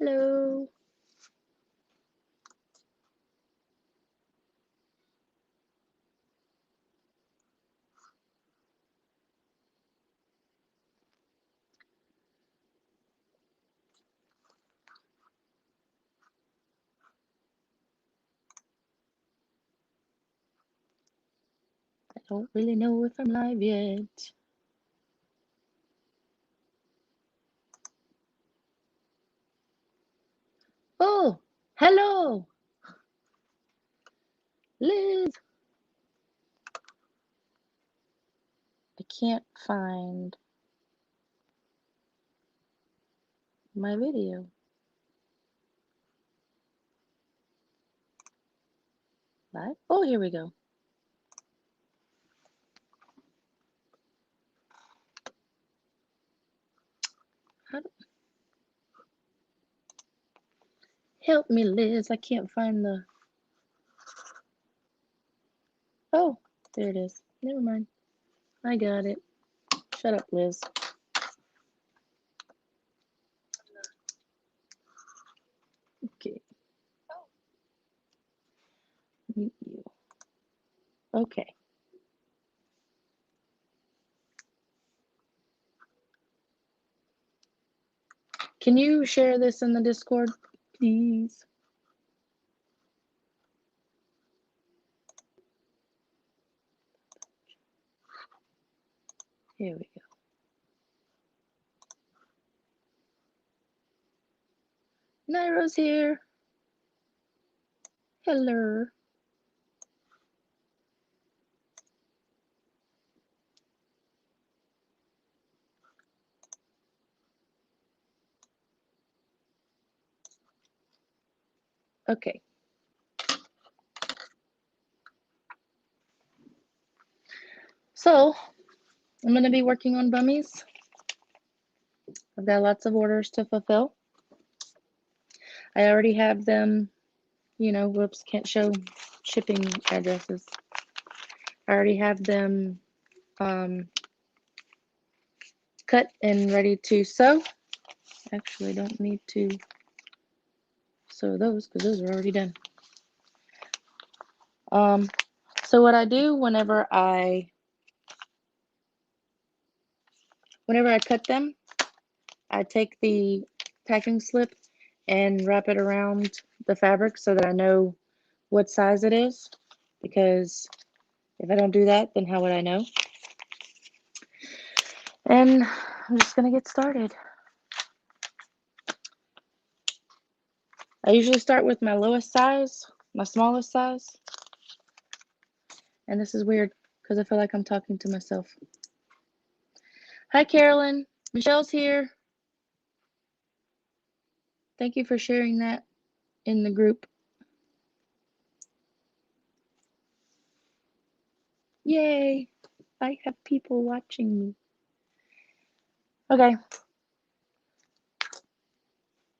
Hello. I don't really know if I'm live yet. Oh, hello, Liz. I can't find my video. Live? Oh, here we go. Help me, Liz. I can't find the... Oh, there it is. Never mind. I got it. Shut up, Liz. Okay. Mute you. Okay. Can you share this in the Discord, please? Here we go. Nairo's here. Hello. Okay. So, I'm going to be working on Bummies. I've got lots of orders to fulfill. I already have them, whoops, can't show shipping addresses. I already have them cut and ready to sew. Actually, don't need to sew those because those are already done. So what I do whenever I cut them, I take the packing slip and wrap it around the fabric so that I know what size it is, because if I don't do that, then how would I know? And I'm just gonna get started. I usually start with my lowest size, my smallest size. And this is weird because I feel like I'm talking to myself. Hi, Carolyn. Michelle's here. Thank you for sharing that in the group. Yay, I have people watching me. Okay.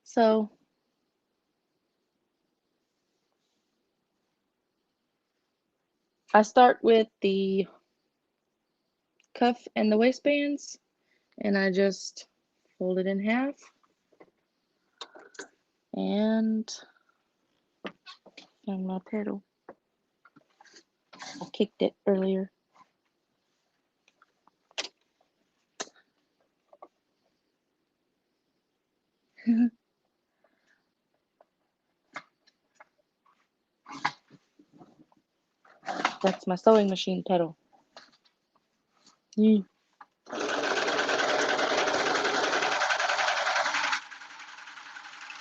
So I start with the cuff and the waistbands, and I just fold it in half and my pedal. I kicked it earlier. That's my sewing machine pedal.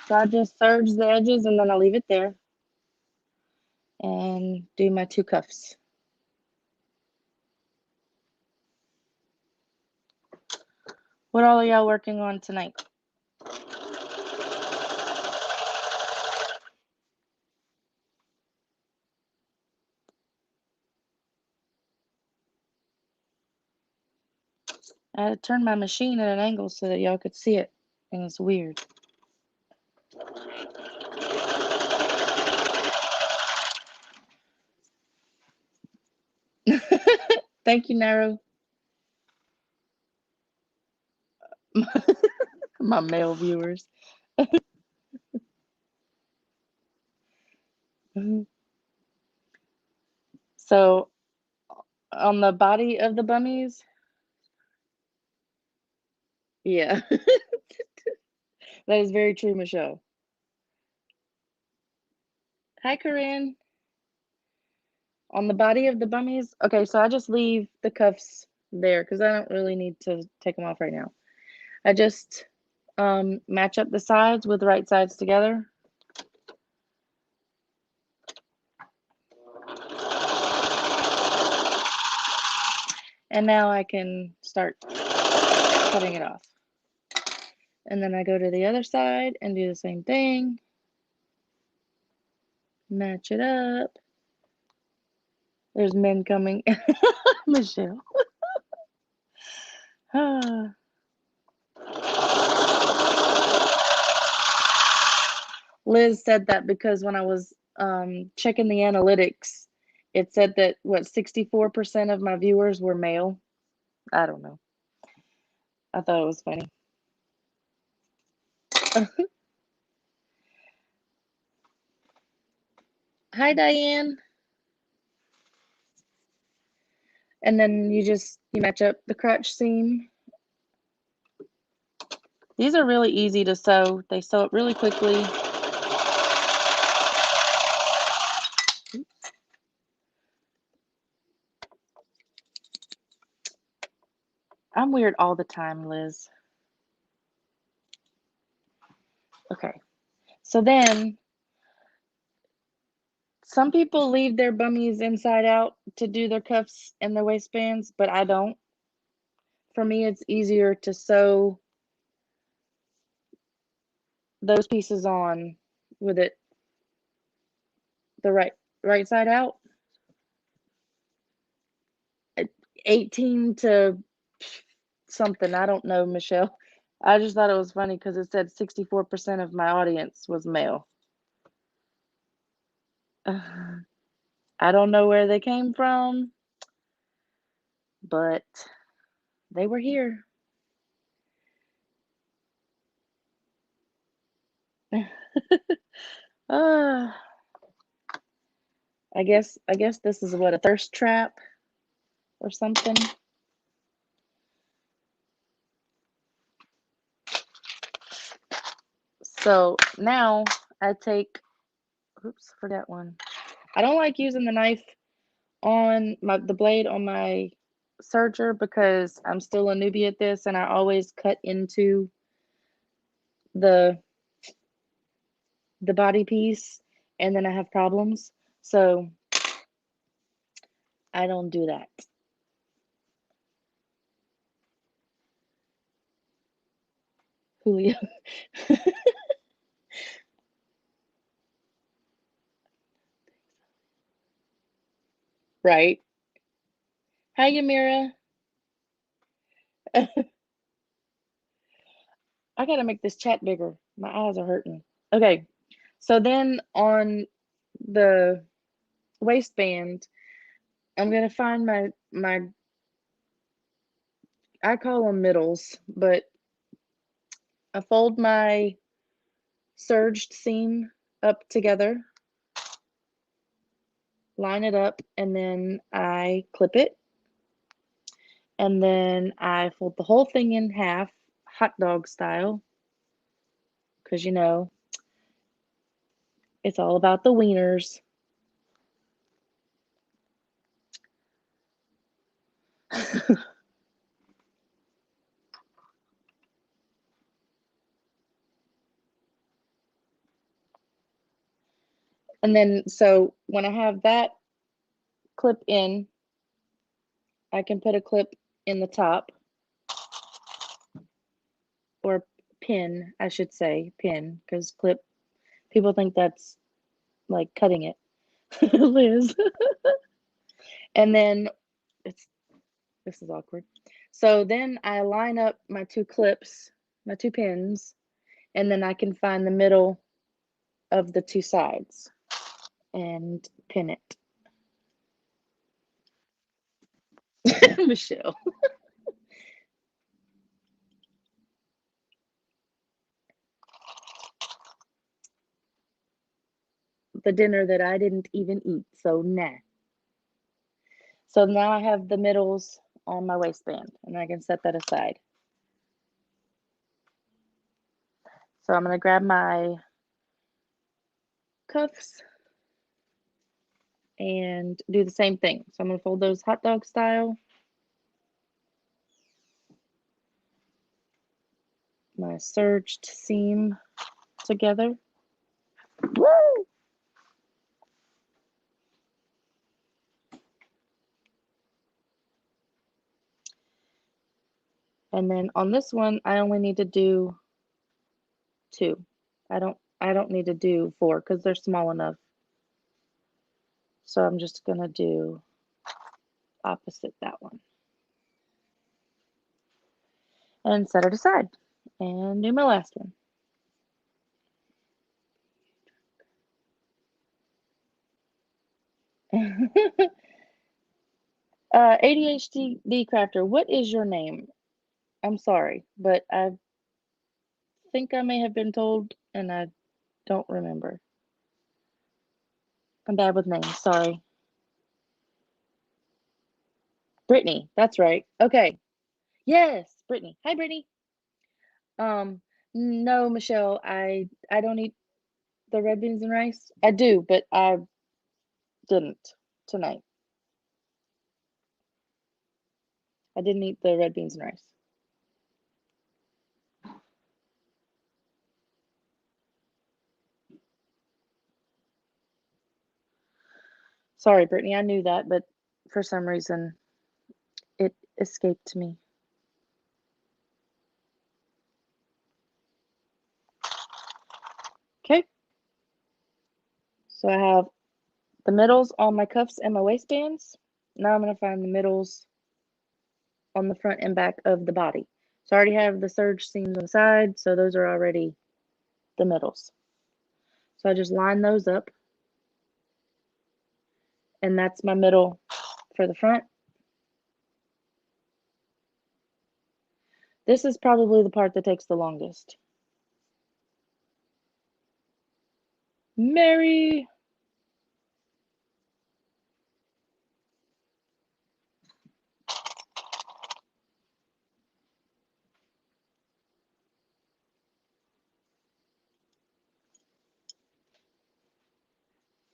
So I just serge the edges and then I leave it there and do my two cuffs. What all are y'all working on tonight? I had to turn my machine at an angle so that y'all could see it, and it's weird. Thank you, Naro. My male viewers. So on the body of the bummies, yeah, that is very true, Michelle. Hi, Corinne. On the body of the bummies, okay, so I just leave the cuffs there because I don't really need to take them off right now. I just match up the sides with the right sides together. And now I can start cutting it off. And then I go to the other side and do the same thing. Match it up. There's men coming. Michelle. Liz said that because when I was checking the analytics, it said that what 64% of my viewers were male. I don't know. I thought it was funny. Hi, Diane. And then you match up the crotch seam. These are really easy to sew. They sew it really quickly. I'm weird all the time, Liz. Okay. So then some people leave their bummies inside out to do their cuffs and their waistbands, but I don't. For me, it's easier to sew those pieces on with it the right side out. 18 to something, I don't know, Michelle. I just thought it was funny because it said 64% of my audience was male. I don't know where they came from, but they were here. I guess this is what, a thirst trap or something. So now I take, oops, forgot one. I don't like using the knife on the blade on my serger because I'm still a newbie at this and I always cut into the body piece and then I have problems. So I don't do that. Julio. Right. Hi, Yamira. I gotta make this chat bigger. My eyes are hurting. Okay. So then on the waistband, I'm gonna find my I call them middles, but I fold my serged seam up together, line it up, and then I clip it. And then I fold the whole thing in half, hot dog style, because you know, it's all about the wieners. And then, so when I have that clip in, I can put a clip in the top, or pin, I should say, pin, because clip, people think that's like cutting it, Liz. And then this is awkward. So then I line up my two clips, my two pins, and then I can find the middle of the two sides and pin it. Michelle. the dinner that I didn't even eat, so nah. So now I have the middles on my waistband, and I can set that aside. So I'm going to grab my cuffs and do the same thing. So I'm going to fold those hot dog style. My serged seam together. Woo! And then on this one, I only need to do 2. I don't need to do 4 because they're small enough. So I'm just gonna do opposite that one. And set it aside. And do my last one. ADHD crafter, what is your name? I'm sorry, but I think I may have been told and I don't remember. I'm bad with names, sorry. Brittany, that's right. Okay. Yes, Brittany. Hi, Brittany. No, Michelle, I don't eat the red beans and rice. I do, but I didn't tonight. I didn't eat the red beans and rice. Sorry, Brittany, I knew that, but for some reason it escaped me. Okay. So I have the middles on my cuffs and my waistbands. Now I'm going to find the middles on the front and back of the body. So I already have the serge seams on the side, so those are already the middles. So I just line those up, and that's my middle for the front. This is probably the part that takes the longest. Mary!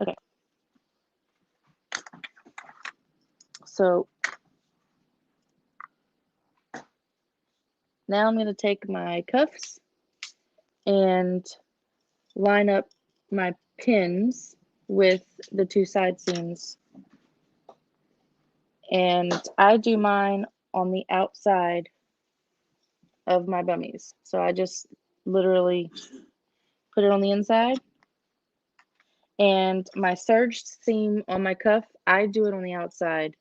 Okay. So now I'm going to take my cuffs and line up my pins with the 2 side seams. And I do mine on the outside of my bummies. So I just literally put it on the inside. And my serged seam on my cuff, I do it on the outside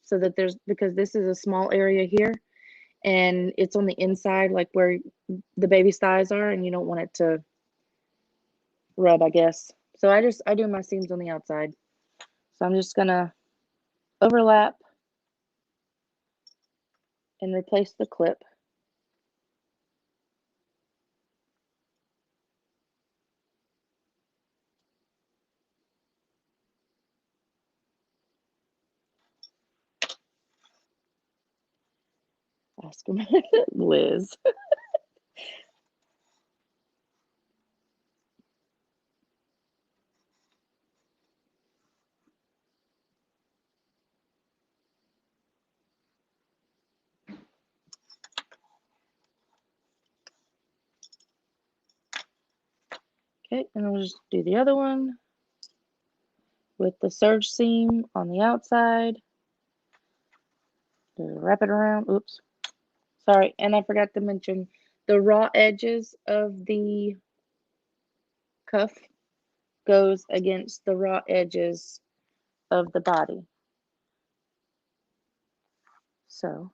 so that because this is a small area here and it's on the inside, like where the baby's thighs are, and you don't want it to rub, I guess. So I do my seams on the outside. So I'm just gonna overlap and replace the clip. Ask her, Liz. Okay, and we'll just do the other one with the serge seam on the outside. Wrap it around. Oops. Sorry, and I forgot to mention the raw edges of the cuff goes against the raw edges of the body. So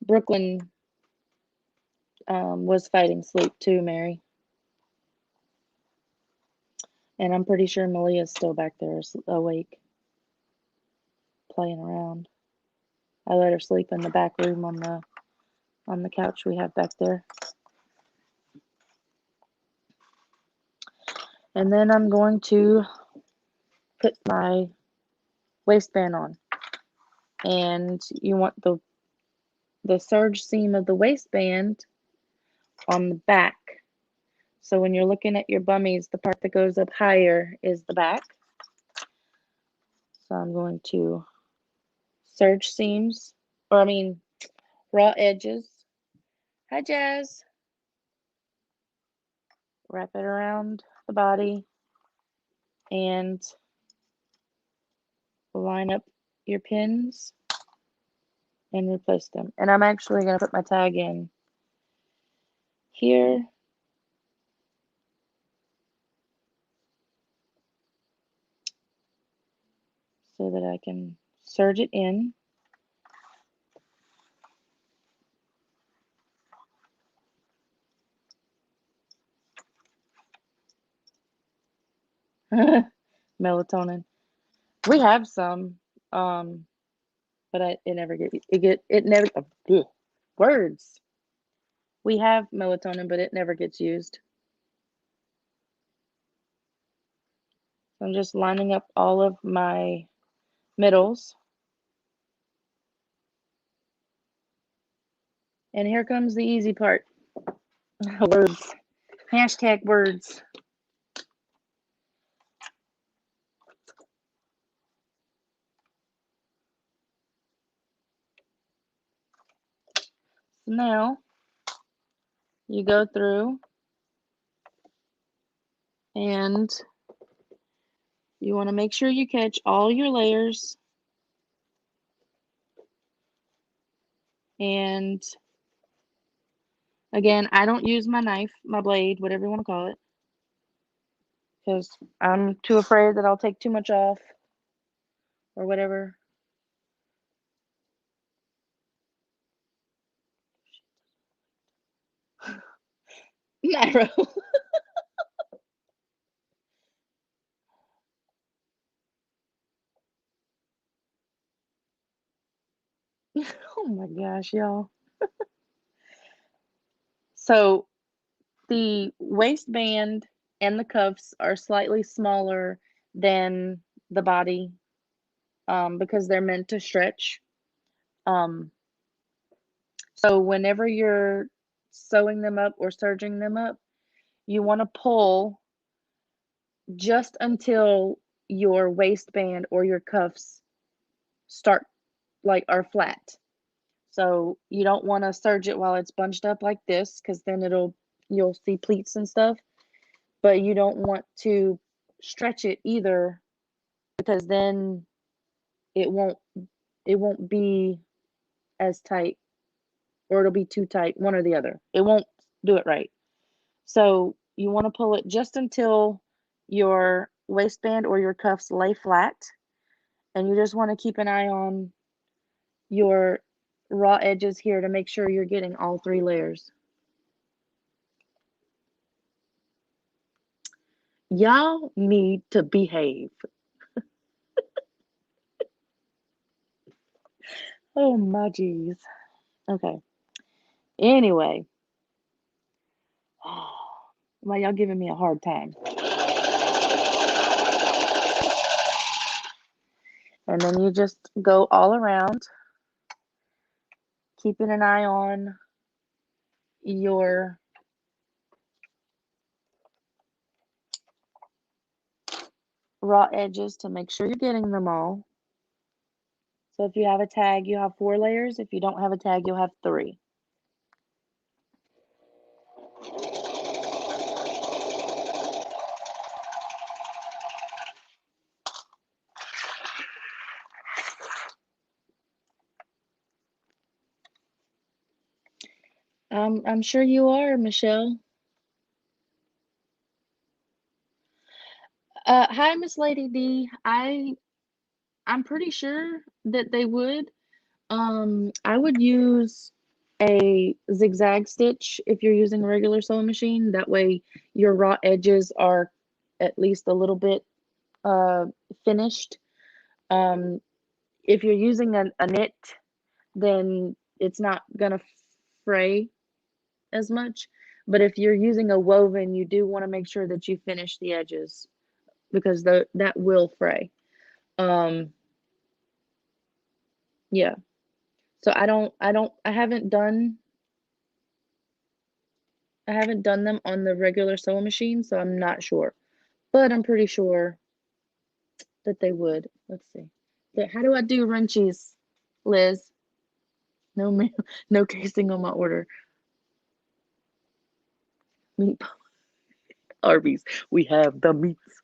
Brooklyn was fighting sleep too, Mary. And I'm pretty sure Malia's still back there awake, playing around. I let her sleep in the back room on the couch we have back there. And then I'm going to put my waistband on. And you want the serge seam of the waistband on the back. So when you're looking at your bummies, the part that goes up higher is the back. So I'm going to serge seams, raw edges. Hi, Jazz. Wrap it around the body and line up your pins and replace them. And I'm actually going to put my tag in here. So that I can serge it in. Melatonin. We have some, but it never it never words. We have melatonin, but it never gets used. So I'm just lining up all of my middles. And here comes the easy part. Words. Hashtag words. So now you go through and you want to make sure you catch all your layers. And again, I don't use my knife, my blade, whatever you want to call it, because I'm too afraid that I'll take too much off or whatever. Narrow. Oh my gosh, y'all. So the waistband and the cuffs are slightly smaller than the body because they're meant to stretch. So whenever you're sewing them up or serging them up, you want to pull just until your waistband or your cuffs start are flat. So you don't want to serge it while it's bunched up like this, because then you'll see pleats and stuff. But you don't want to stretch it either, because then it won't be as tight, or it'll be too tight, one or the other. It won't do it right. So you want to pull it just until your waistband or your cuffs lay flat, and you just want to keep an eye on your raw edges here to make sure you're getting all 3 layers. Y'all need to behave. Oh my geez. Okay. Anyway. Why y'all giving me a hard time? And then you just go all around, keeping an eye on your raw edges to make sure you're getting them all. So if you have a tag, you have 4 layers. If you don't have a tag, you'll have 3. I'm sure you are, Michelle. Hi, Miss Lady D. I'm pretty sure that they would. I would use a zigzag stitch if you're using a regular sewing machine. That way your raw edges are at least a little bit finished. If you're using a knit, then it's not gonna fray as much. But if you're using a woven, you do want to make sure that you finish the edges because that will fray. Yeah. So I haven't done them on the regular sewing machine, so I'm not sure. But I'm pretty sure that they would. Let's see. How do I do wrenchies, Liz? No, no casing on my order. Meat Arby's. We have the meats.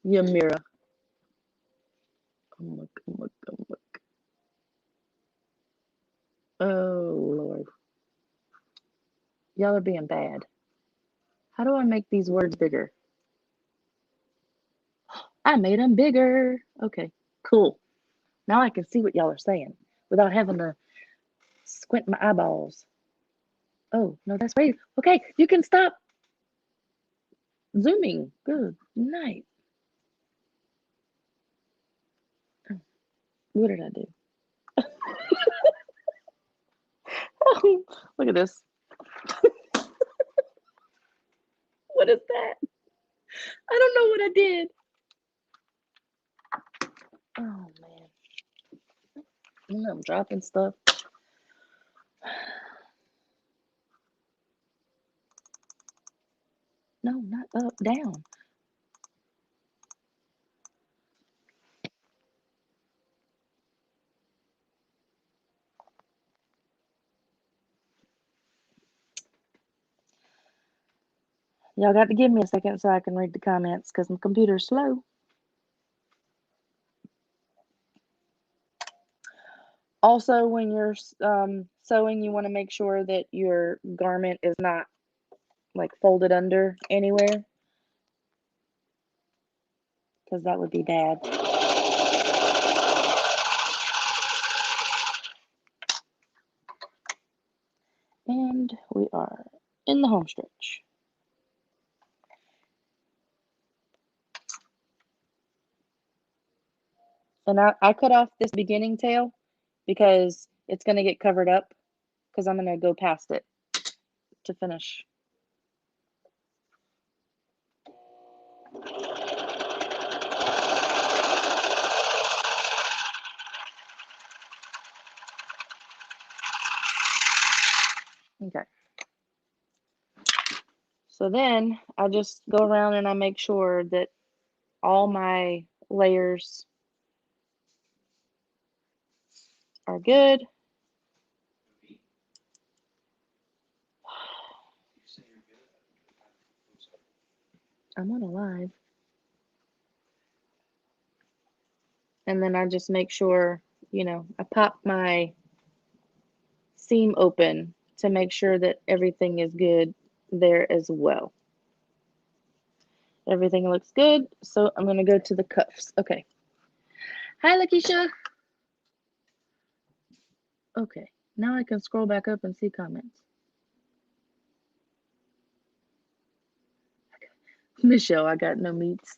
Yamira. Oh, Lord. Y'all are being bad. How do I make these words bigger? I made them bigger. Okay, cool. Now I can see what y'all are saying without having to squint my eyeballs. Oh, no, that's right. Okay, you can stop zooming. Good night. What did I do? Oh, look at this. What is that? I don't know what I did. Oh, man. I'm dropping stuff. No, not up, down. Y'all got to give me a second so I can read the comments because my computer's slow. Also, when you're sewing, you want to make sure that your garment is not like folded under anywhere because that would be bad. And we are in the home stretch. And I cut off this beginning tail because it's going to get covered up because I'm going to go past it to finish. Okay. So then I just go around and I make sure that all my layers are good. I'm on a live. And then I just make sure, I pop my seam open to make sure that everything is good there as well. Everything looks good, so I'm going to go to the cuffs. Okay. Hi, Lakeisha. Okay, now I can scroll back up and see comments. Michelle, I got no meats.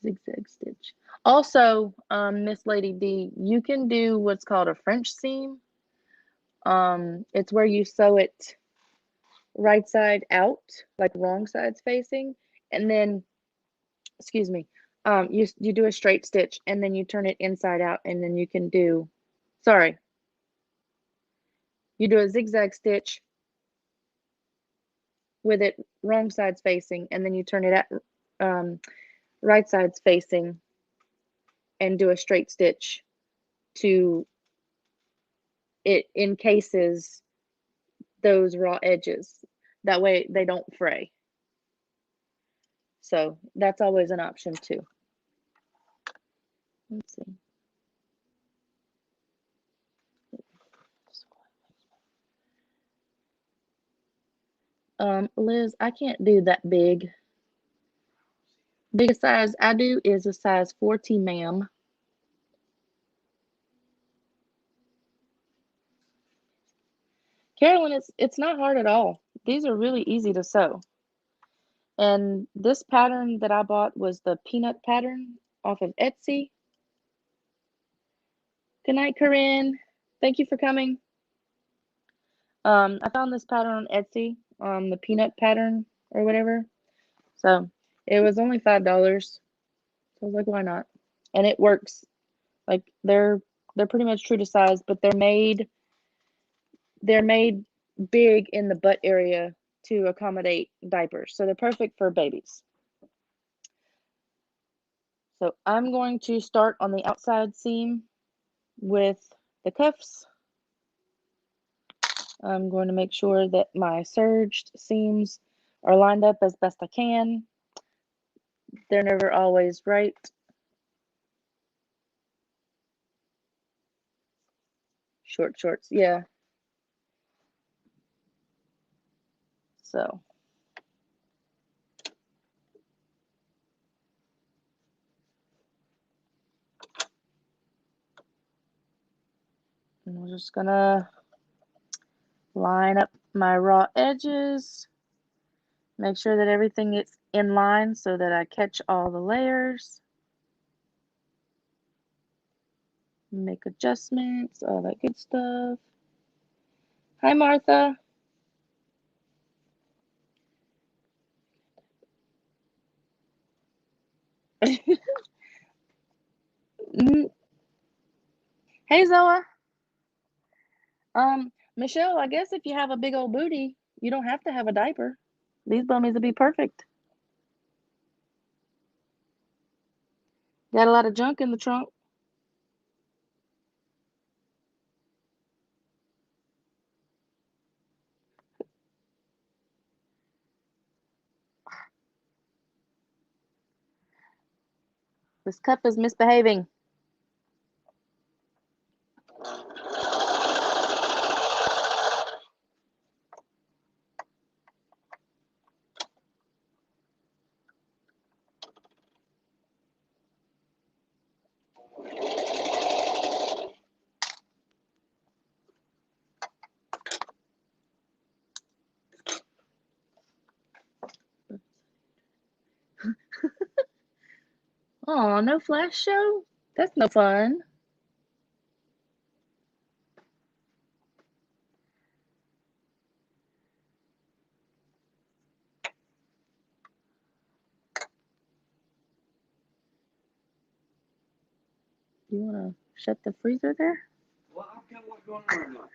Zigzag stitch. Also, Miss Lady D, you can do what's called a French seam. It's where you sew it right side out, like wrong sides facing, and then, excuse me, you do a straight stitch and then you turn it inside out, and then you can do, sorry, you do a zigzag stitch with it wrong sides facing, and then you turn it at right sides facing and do a straight stitch to it encases those raw edges. That way they don't fray. So that's always an option too. Let's see. Liz, I can't do that big. Biggest size I do is a size 4T, ma'am. Carolyn, it's not hard at all. These are really easy to sew. And this pattern that I bought was the peanut pattern off of Etsy. Good night, Corinne. Thank you for coming. I found this pattern on Etsy, the peanut pattern or whatever. So it was only $5. So I was like, why not? And it works. Like they're pretty much true to size, but they're made big in the butt area to accommodate diapers. So they're perfect for babies. So I'm going to start on the outside seam with the cuffs. I'm going to make sure that my serged seams are lined up as best I can. They're never always right. Short shorts, yeah. So I'm just gonna line up my raw edges, make sure that everything is in line so that I catch all the layers, make adjustments, all that good stuff. Hi, Martha. Hey, Zoa. Michelle, I guess if you have a big old booty, you don't have to have a diaper. These bummies will be perfect. Got a lot of junk in the trunk. This cup is misbehaving. Oh, no flash show? That's no fun. You want to shut the freezer there? Well, I'll tell you what's going on right now.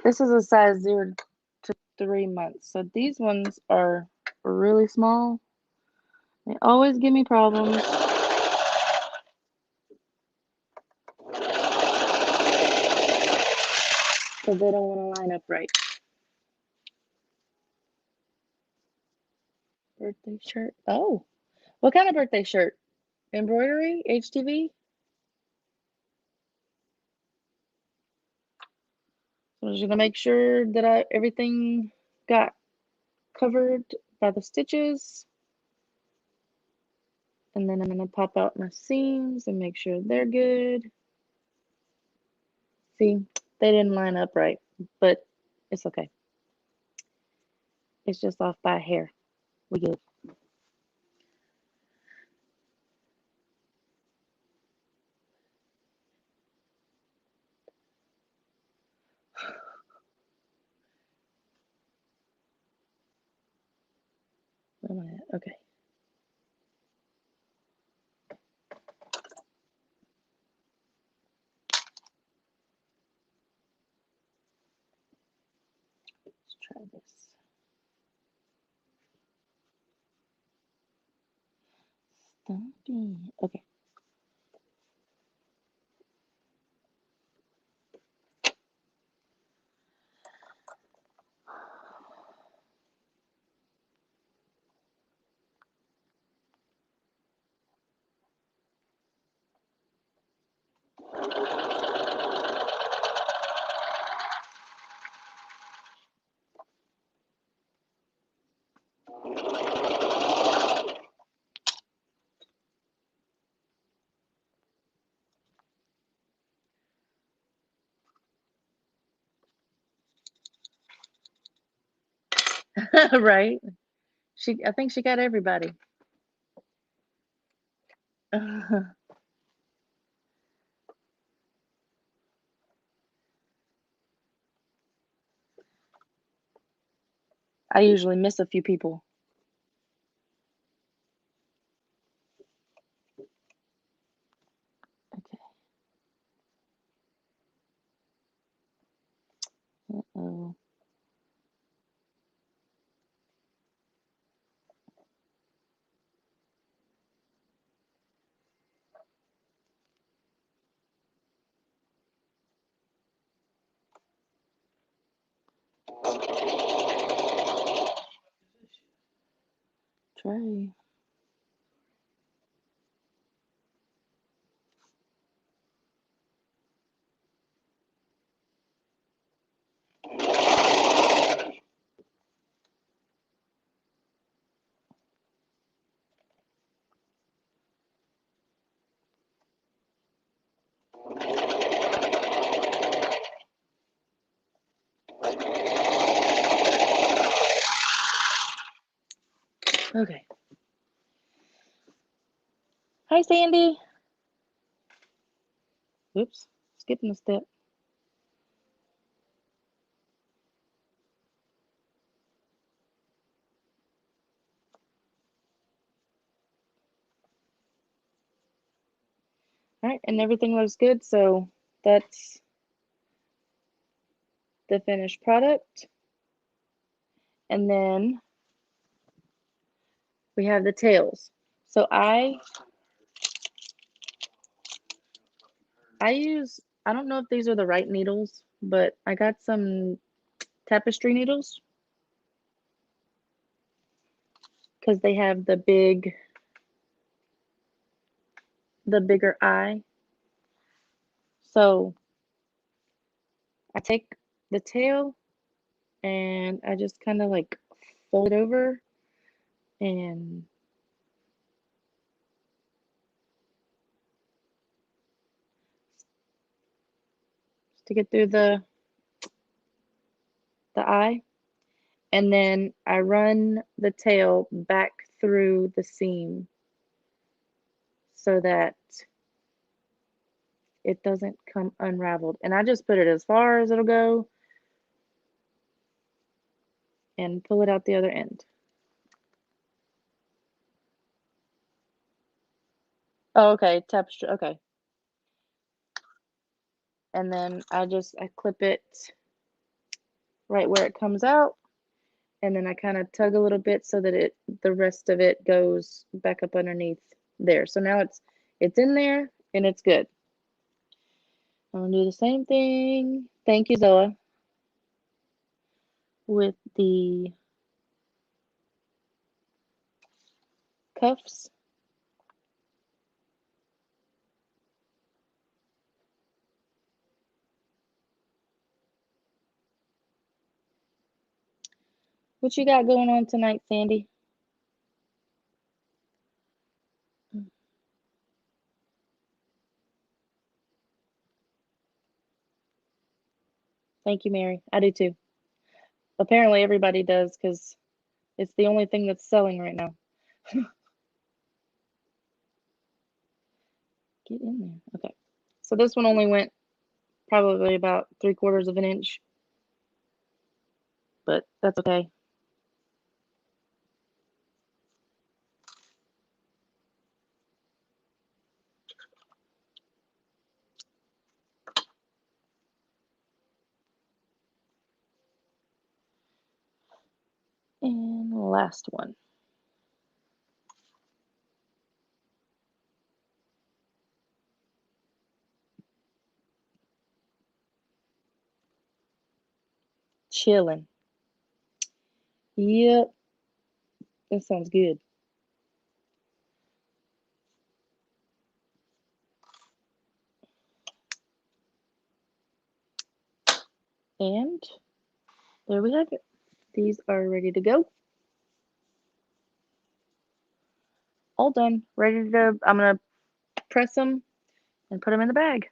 This is a size 0 to 3 months. So these ones are really small. They always give me problems. Because they don't want to line up right. Birthday shirt. Oh, what kind of birthday shirt? Embroidery? HTV? So I'm just gonna make sure that everything got covered by the stitches. And then I'm gonna pop out my seams and make sure they're good. See, they didn't line up right, but it's okay. It's just off by a hair. We good. Where am I at? Okay. Let's try this. Stumpy. Okay. Right? I think she got everybody. I usually miss a few people. Okay. Uh-oh. Try. Okay. Hi, Sandy. Oops, skipping a step. All right, and everything looks good, so that's the finished product. And then we have the tails. So I use, I don't know if these are the right needles, but I got some tapestry needles because they have the bigger eye. So I take the tail and I just kind of like fold it over and stick it through the eye, and then I run the tail back through the seam so that it doesn't come unraveled. And I just put it as far as it'll go and pull it out the other end. Oh, okay, tapestry, okay. And then I clip it right where it comes out, and then I kind of tug a little bit so that the rest of it goes back up underneath there. So now it's in there and it's good. I'm gonna do the same thing. Thank you, Zoa, with the cuffs. What you got going on tonight, Sandy? Thank you, Mary. I do too. Apparently everybody does because it's the only thing that's selling right now. Get in there. Okay. So this one only went probably about 3/4 of an inch, but that's okay. And last one. Chilling. Yep. That sounds good. And there we have it. These are ready to go. All done. Ready to, I'm going to press them and put them in the bag.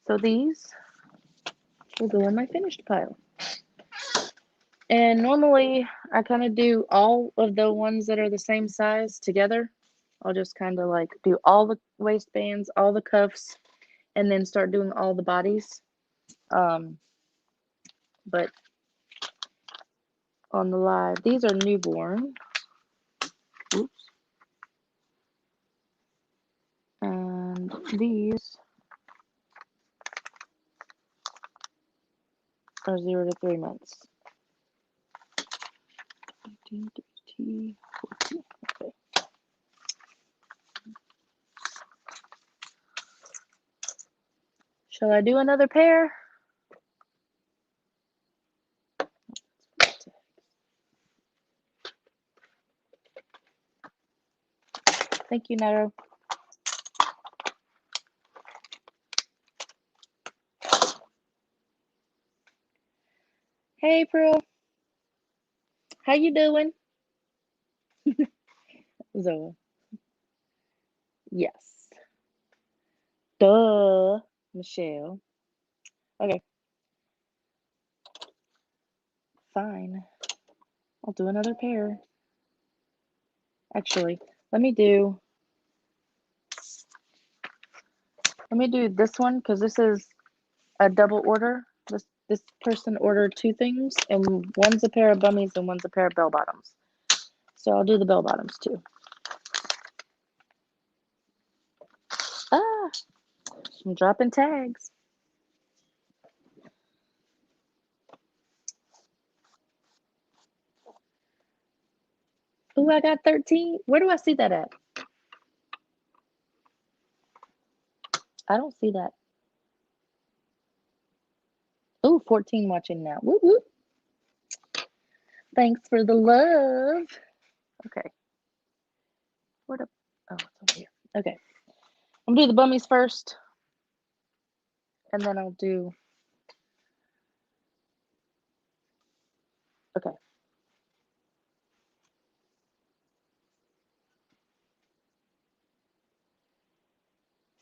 So these will go in my finished pile. And normally I kind of do all of the ones that are the same size together. I'll just kind of like do all the waistbands, all the cuffs, and then start doing all the bodies. But on the live, these are newborn. Oops. And these are 0 to 3 months. 18, 13, 14. Okay. Shall I do another pair? Thank you, Nero. Hey, Pearl. How you doing? Zoa. Yes. Duh, Michelle. Okay. Fine. I'll do another pair. Actually, let me do this one because this is a double order. This person ordered 2 things, and one's a pair of bummies and one's a pair of bell bottoms. So I'll do the bell bottoms too. Ah, I'm dropping tags. Ooh, I got 13. Where do I see that at? I don't see that. Ooh, 14 watching now. Whoop, whoop. Thanks for the love. Okay. Where the, oh, it's over here. Okay. I'm gonna do the bummies first, and then I'll do, okay.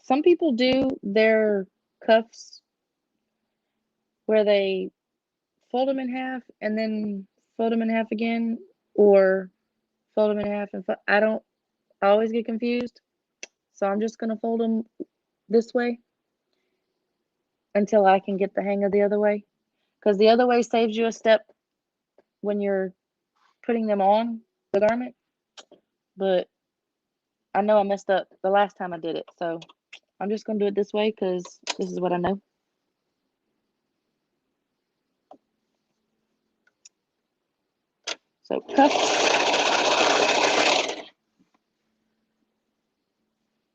Some people do their cuffs where they fold them in half and then fold them in half again, or fold them in half and I always get confused. So I'm just gonna fold them this way until I can get the hang of the other way, because the other way saves you a step when you're putting them on the garment. But I know I messed up the last time I did it, so I'm just gonna do it this way because this is what I know. So cuffs.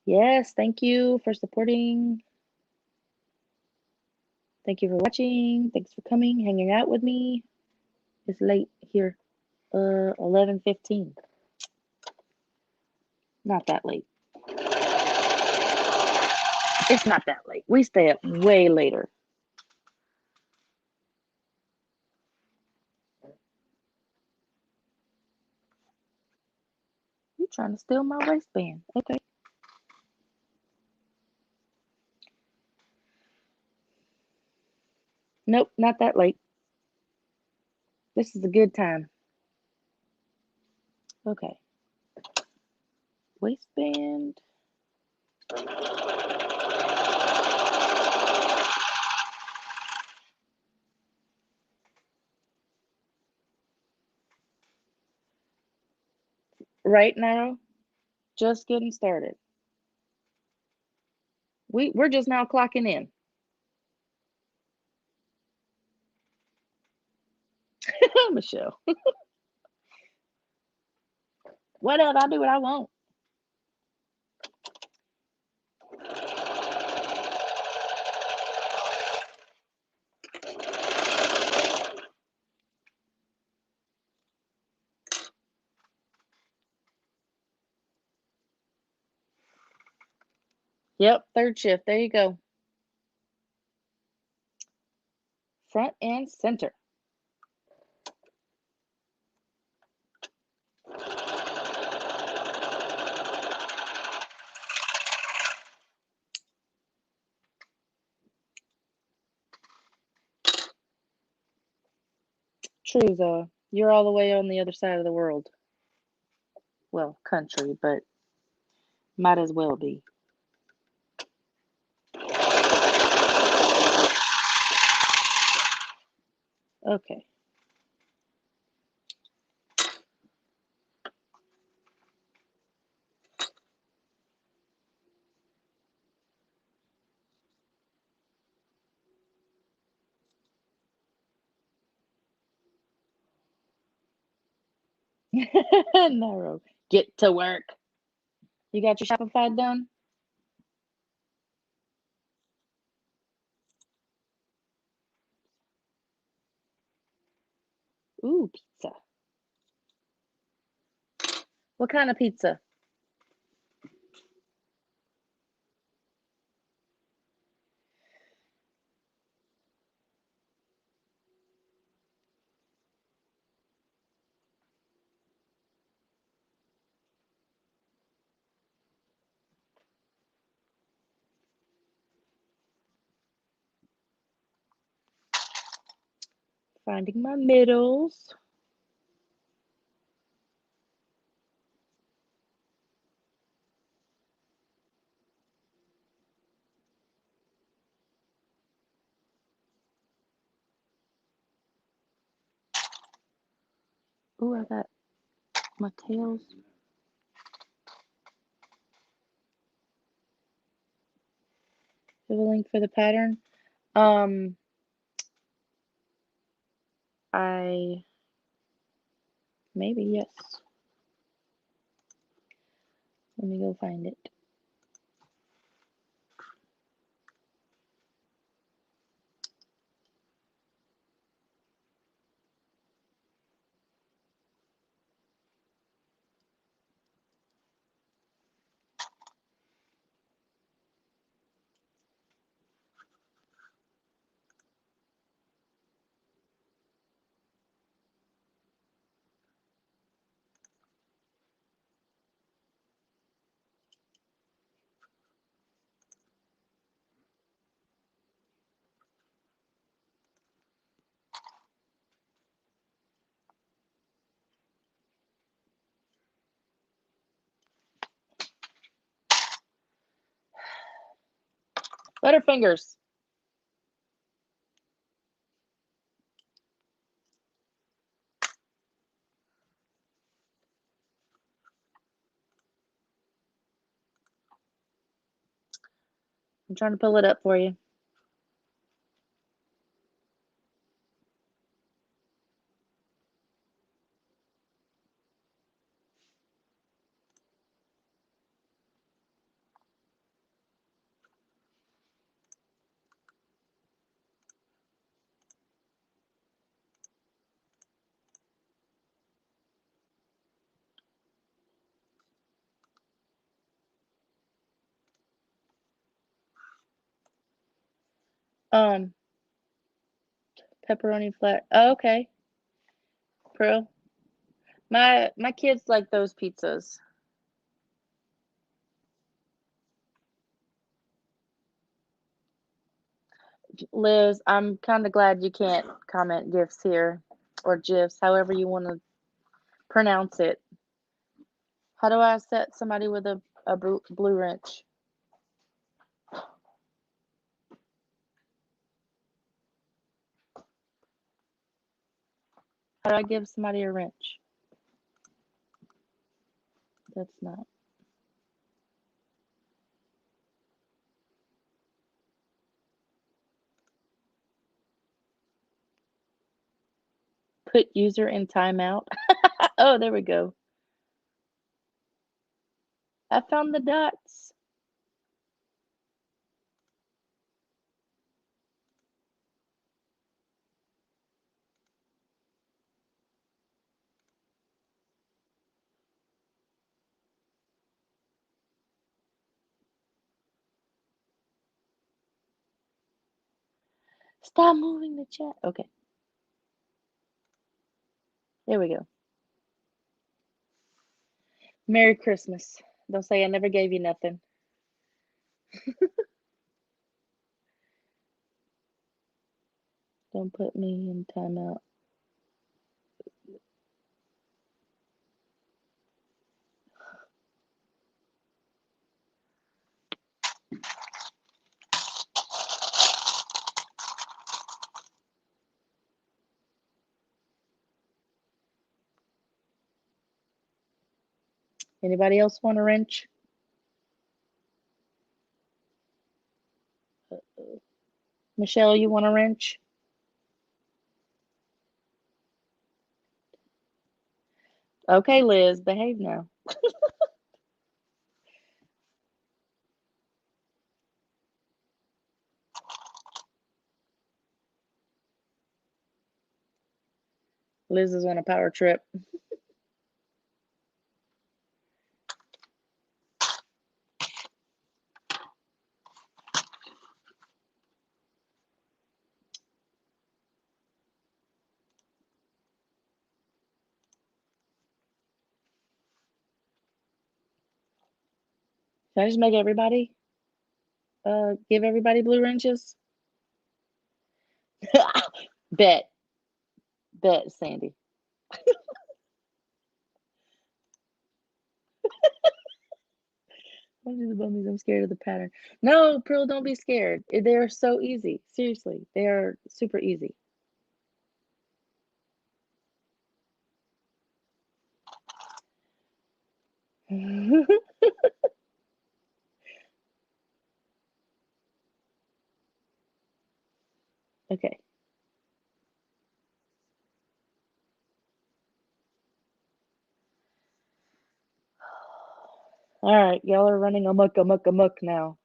Yes, thank you for supporting. Thank you for watching. Thanks for coming, hanging out with me. It's late here. 11:15. Not that late. It's not that late. We stay up way later. You trying to steal my waistband. Okay. Nope, not that late. This is a good time. Okay. Waistband. Right now, just getting started. We're just now clocking in. Michelle. Whatever, I do what I want. Yep, third shift. There you go. Front and center. True, though. You're all the way on the other side of the world. Well, country, but might as well be. Okay. Narrow. Get to work. You got your Shopify done? Ooh, pizza. What kind of pizza? Finding my middles. Ooh, I got my tails. The link for the pattern. Maybe, yes. Let me go find it. Butterfingers. I'm trying to pull it up for you. Pepperoni flat. Oh, okay. Pearl. My kids like those pizzas. Liz, I'm kind of glad you can't comment gifs here, or gifs, however you want to pronounce it. How do I set somebody with a blue wrench? How do I give somebody a wrench? That's not. Put user in timeout. Oh, there we go. I found the dots. Stop moving the chat. Okay. There we go. Merry Christmas. Don't say I never gave you nothing. Don't put me in timeout. Anybody else want a wrench? Michelle, you want a wrench? Okay, Liz, behave now. Liz is on a power trip. Should I just make everybody, give everybody blue wrenches? Bet, Sandy. What do the bummies? I'm scared of the pattern. No, Pearl, don't be scared. They're so easy. Seriously, they are super easy. Okay. All right, y'all are running amok now.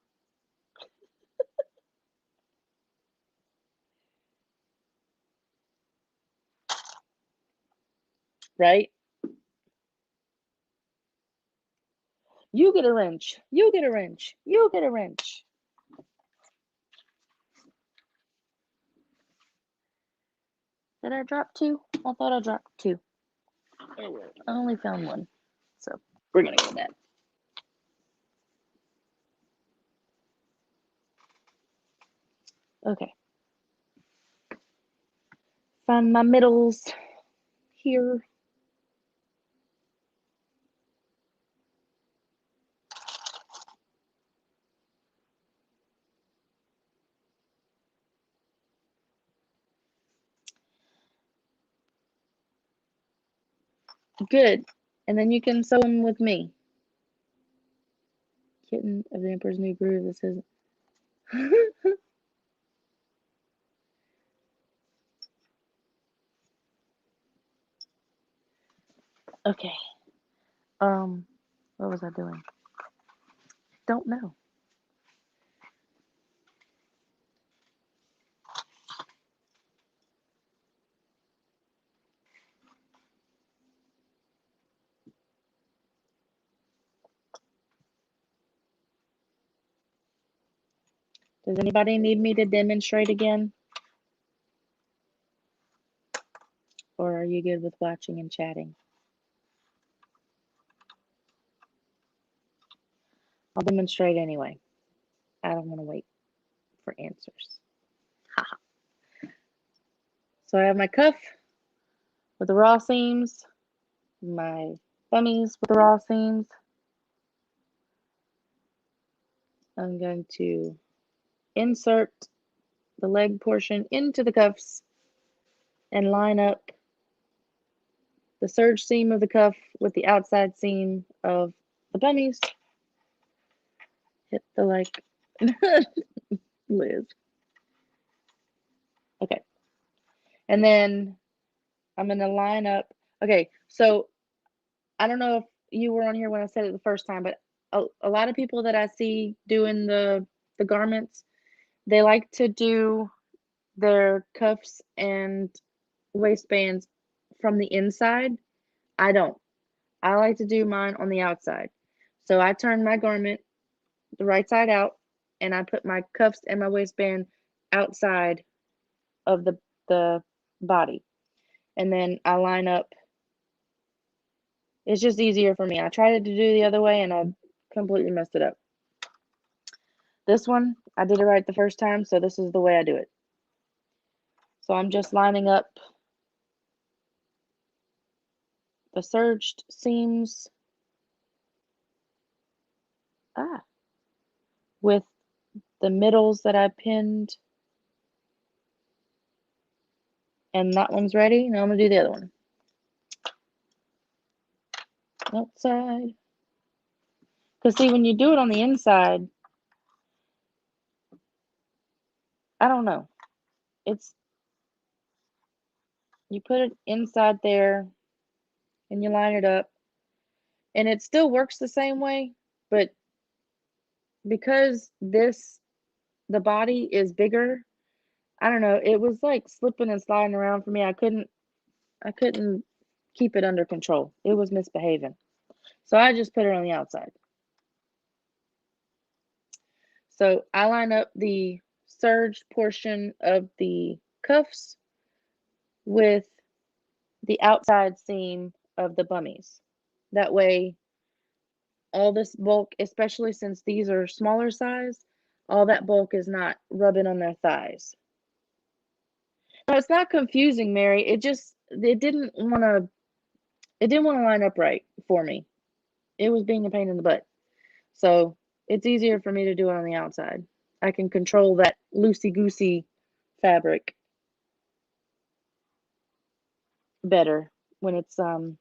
Right? You get a wrench. You get a wrench. You get a wrench. Did I drop two? I thought I dropped two. Oh, well, I only found one. So we're gonna go with that. Okay. Find my middles here. Good. And then you can sew them with me. Kitten of the Emperor's New Groove. This is okay. What was I doing? Don't know. Does anybody need me to demonstrate again? Or are you good with watching and chatting? I'll demonstrate anyway. I don't want to wait for answers. Haha. So I have my cuff with the raw seams, my bummies with the raw seams. I'm going to insert the leg portion into the cuffs and line up the serge seam of the cuff with the outside seam of the bummies. Hit the like, Liz. Okay. And then I'm going to line up. Okay. So I don't know if you were on here when I said it the first time, but a lot of people that I see doing the garments, they like to do their cuffs and waistbands from the inside. I don't. I like to do mine on the outside. So I turn my garment the right side out and I put my cuffs and my waistband outside of the body. And then I line up. It's just easier for me. I tried to do the other way and I completely messed it up. This one, I did it right the first time, so this is the way I do it. So I'm just lining up the serged seams with the middles that I pinned. And that one's ready. Now I'm going to do the other one. Outside. Because see, when you do it on the inside, I don't know. You put it inside there and you line it up, and it still works the same way, but because the body is bigger, I don't know, it was like slipping and sliding around for me. I couldn't keep it under control. It was misbehaving. So I just put it on the outside. So I line up the serged portion of the cuffs with the outside seam of the bummies. That way, all this bulk, especially since these are smaller size, all that bulk is not rubbing on their thighs. No, it's not confusing, Mary. It didn't want to line up right for me. It was being a pain in the butt. So it's easier for me to do it on the outside. I can control that loosey-goosey fabric better when it's on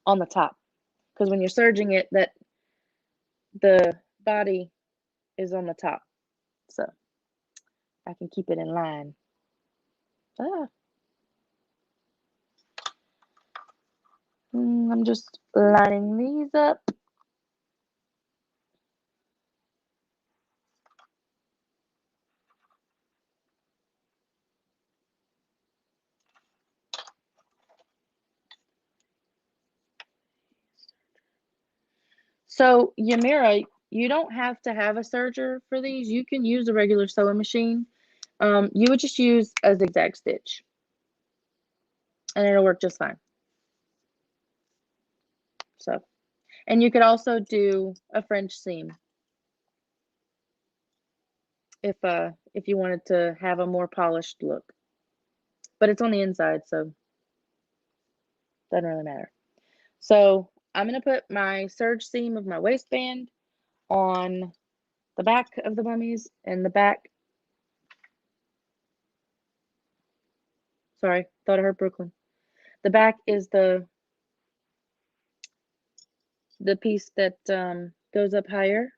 the top. Because when you're serging it, the body is on the top. So I can keep it in line. I'm just lining these up. So, Yamira, you don't have to have a serger for these. You can use a regular sewing machine. You would just use a zigzag stitch, and it'll work just fine. So, and you could also do a French seam if you wanted to have a more polished look. But it's on the inside, so doesn't really matter. So I'm gonna put my serge seam of my waistband on the back of the bummies, and the back. Sorry, thought I heard Brooklyn. The back is the piece that goes up higher.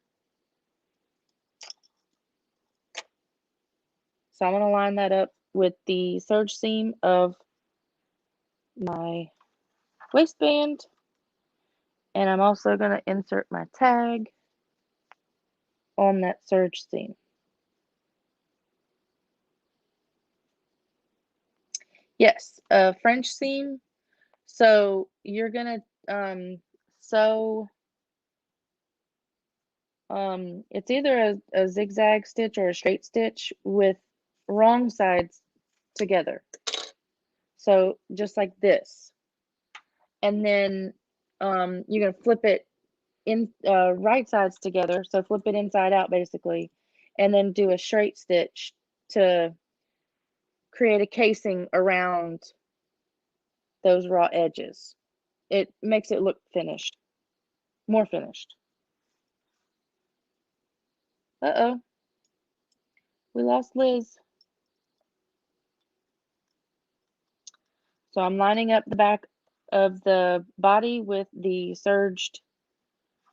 So I'm going to line that up with the serge seam of my waistband. And I'm also going to insert my tag on that serge seam. Yes, a French seam. So you're going to sew, it's either a zigzag stitch or a straight stitch with wrong sides together. So just like this. And then you're going to flip it in right sides together. So flip it inside out basically, and then do a straight stitch to create a casing around those raw edges. It makes it look finished, more finished. Uh-oh, we lost Liz. So I'm lining up the back of the body with the serged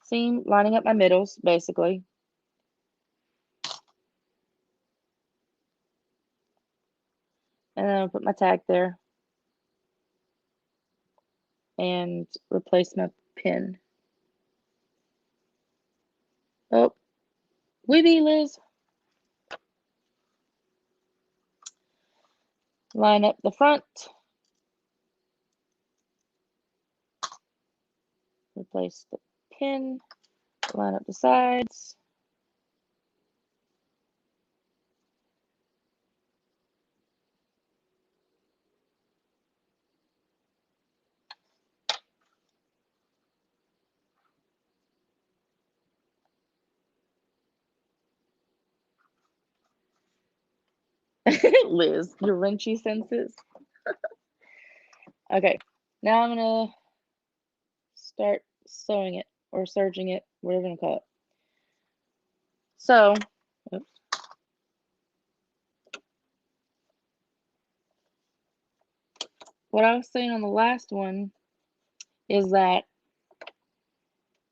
seam, lining up my middles basically. And then I'll put my tag there and replace my pin. Oh, weeby, Liz. Line up the front. Replace the pin. Line up the sides. Liz, your wrenchy senses. Okay, now I'm gonna start sewing it or serging it, whatever you call it. So, oops. What I was saying on the last one is that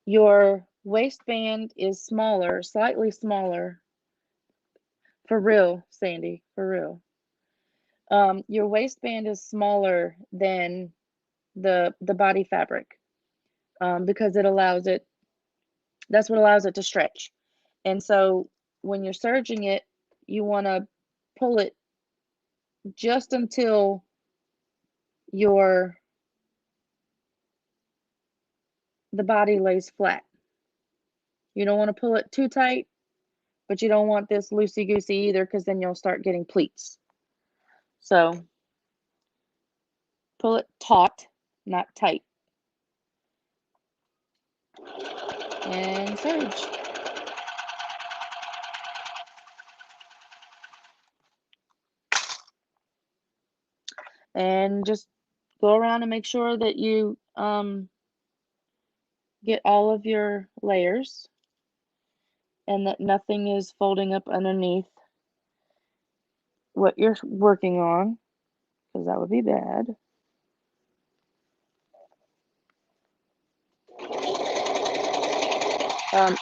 your waistband is smaller, slightly smaller. For real, Sandy, for real. Your waistband is smaller than the body fabric, because it allows it, that's what allows it to stretch. And so when you're serging it, you want to pull it just until your the body lays flat. You don't want to pull it too tight, but you don't want this loosey-goosey either, because then you'll start getting pleats. So pull it taut, not tight. And serge. And just go around and make sure that you get all of your layers and that nothing is folding up underneath what you're working on, because that would be bad.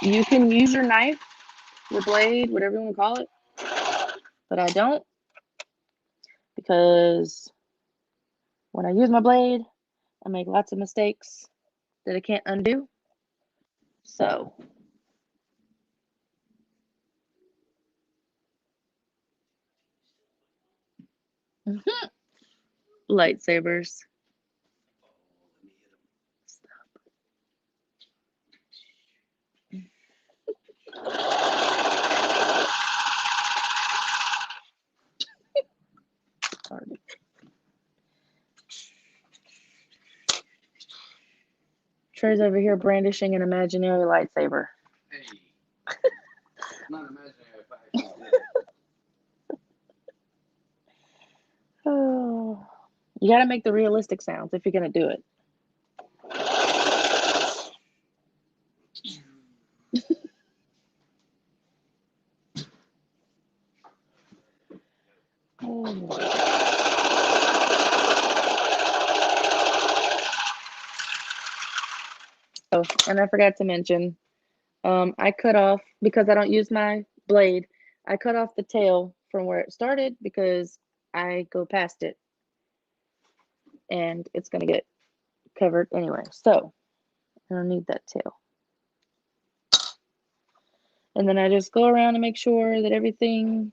You can use your knife, your blade, whatever you want to call it, but I don't, because when I use my blade, I make lots of mistakes that I can't undo. So lightsabers. Trey's over here brandishing an imaginary lightsaber. Hey. Not imaginary if I actually did it. Oh, you got to make the realistic sounds if you're going to do it. Oh, and I forgot to mention, I cut off, because I don't use my blade, I cut off the tail from where it started because I go past it and it's going to get covered anyway. So I don't need that tail. And then I just go around and make sure that everything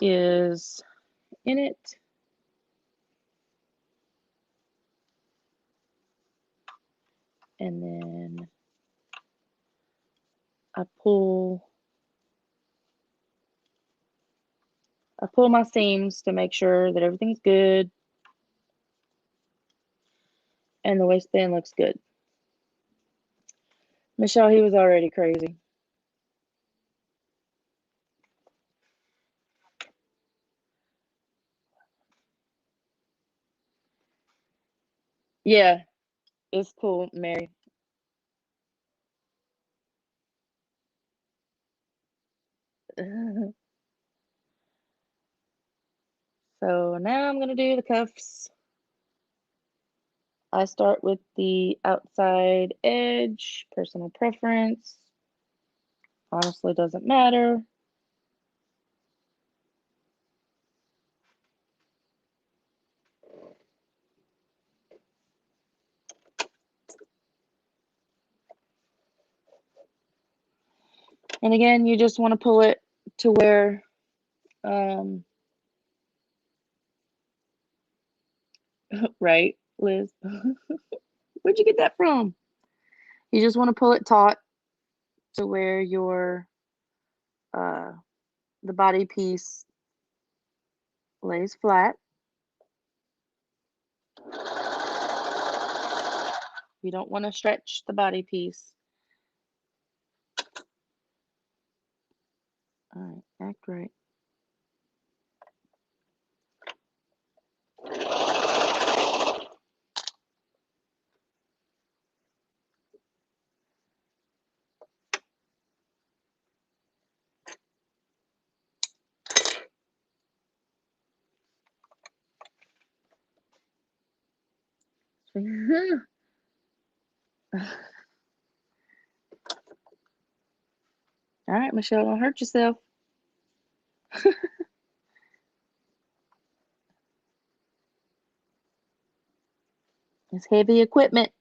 is in it. And then I pull my seams to make sure that everything's good and the waistband looks good. Michelle, he was already crazy. Yeah, it's cool, Mary. So now I'm going to do the cuffs. I start with the outside edge, personal preference. Honestly, doesn't matter. And again, you just want to pull it to where right, Liz? Where'd you get that from? You just want to pull it taut to where your the body piece lays flat. You don't want to stretch the body piece. All right, act right. All right, Michelle, don't hurt yourself. It's heavy equipment.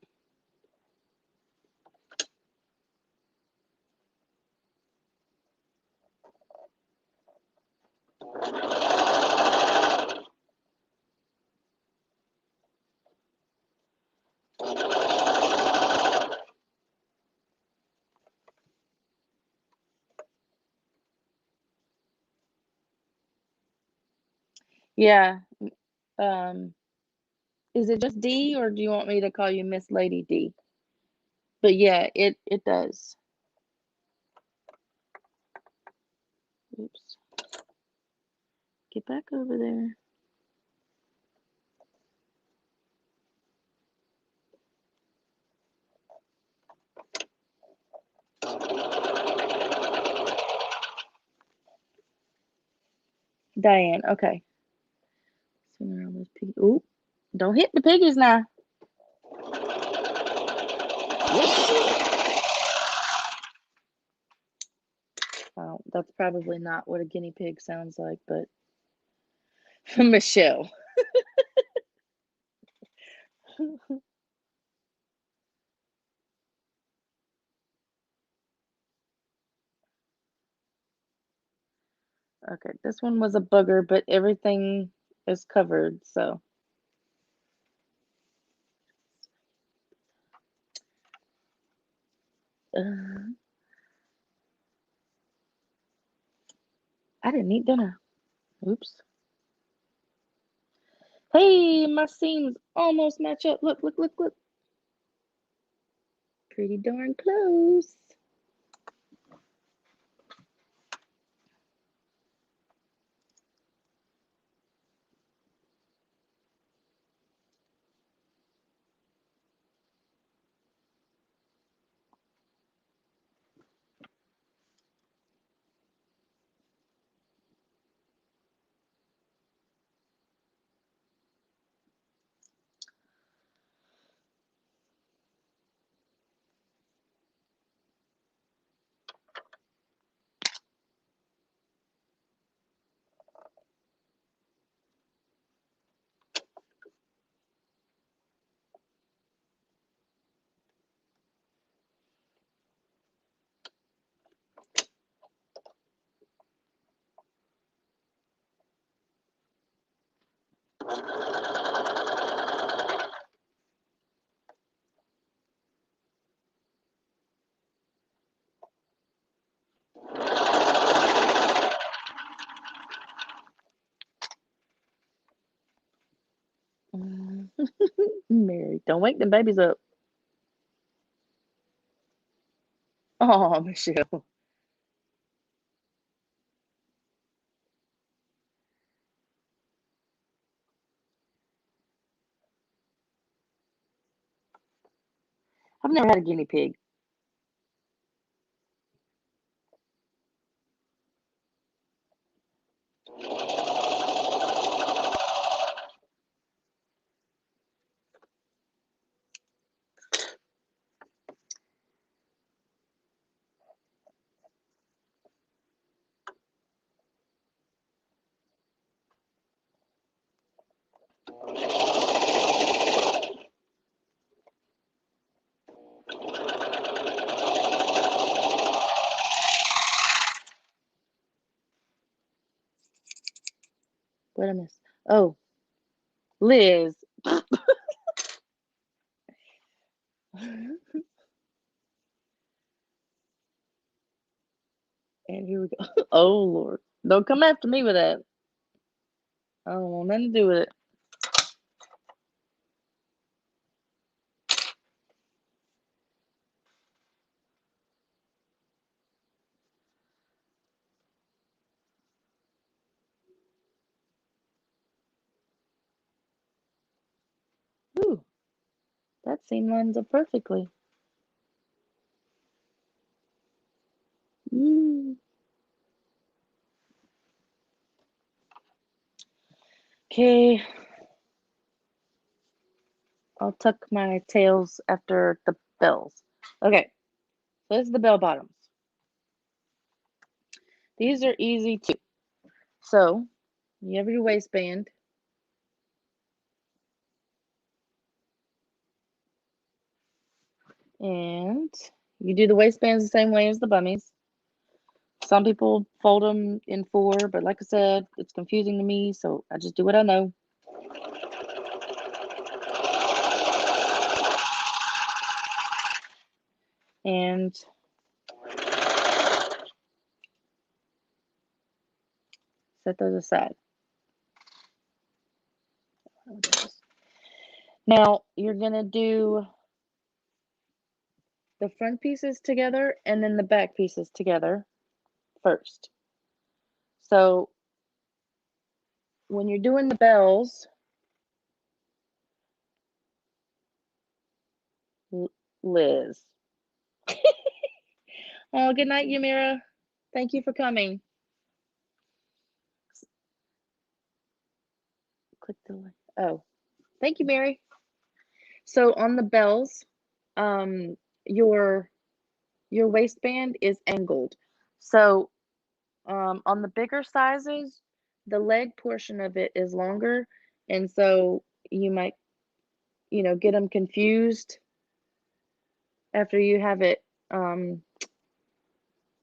Yeah. Is it just D, or do you want me to call you Miss Lady D? But yeah, it does. Oops. Get back over there. Diane, okay. Ooh, don't hit the piggies now. Well, that's probably not what a guinea pig sounds like, but Michelle. Okay, this one was a booger, but everything is covered, so. I didn't eat dinner. Oops. Hey, my seams almost match up. Look, look, look, look. Pretty darn close. Mary, don't wake them babies up. Oh, Michelle. I've never had a guinea pig. What did I miss? Oh, Liz. And here we go. Oh, Lord. Don't come after me with that. I don't want nothing to do with it. Ooh, that seam lines up perfectly. Okay. I'll tuck my tails after the bells. Okay. So this is the bell bottoms. These are easy too. So you have your waistband. And you do the waistbands the same way as the bummies. Some people fold them in 4, but like I said, it's confusing to me, so I just do what I know. And set those aside. Now you're going to do the front pieces together and then the back pieces together first. So when you're doing the bells, Liz. Oh, good night, Yamira. Thank you for coming. Click the link. Oh, thank you, Mary. So on the bells, your waistband is angled. So on the bigger sizes, the leg portion of it is longer, and so you might, get them confused after you have it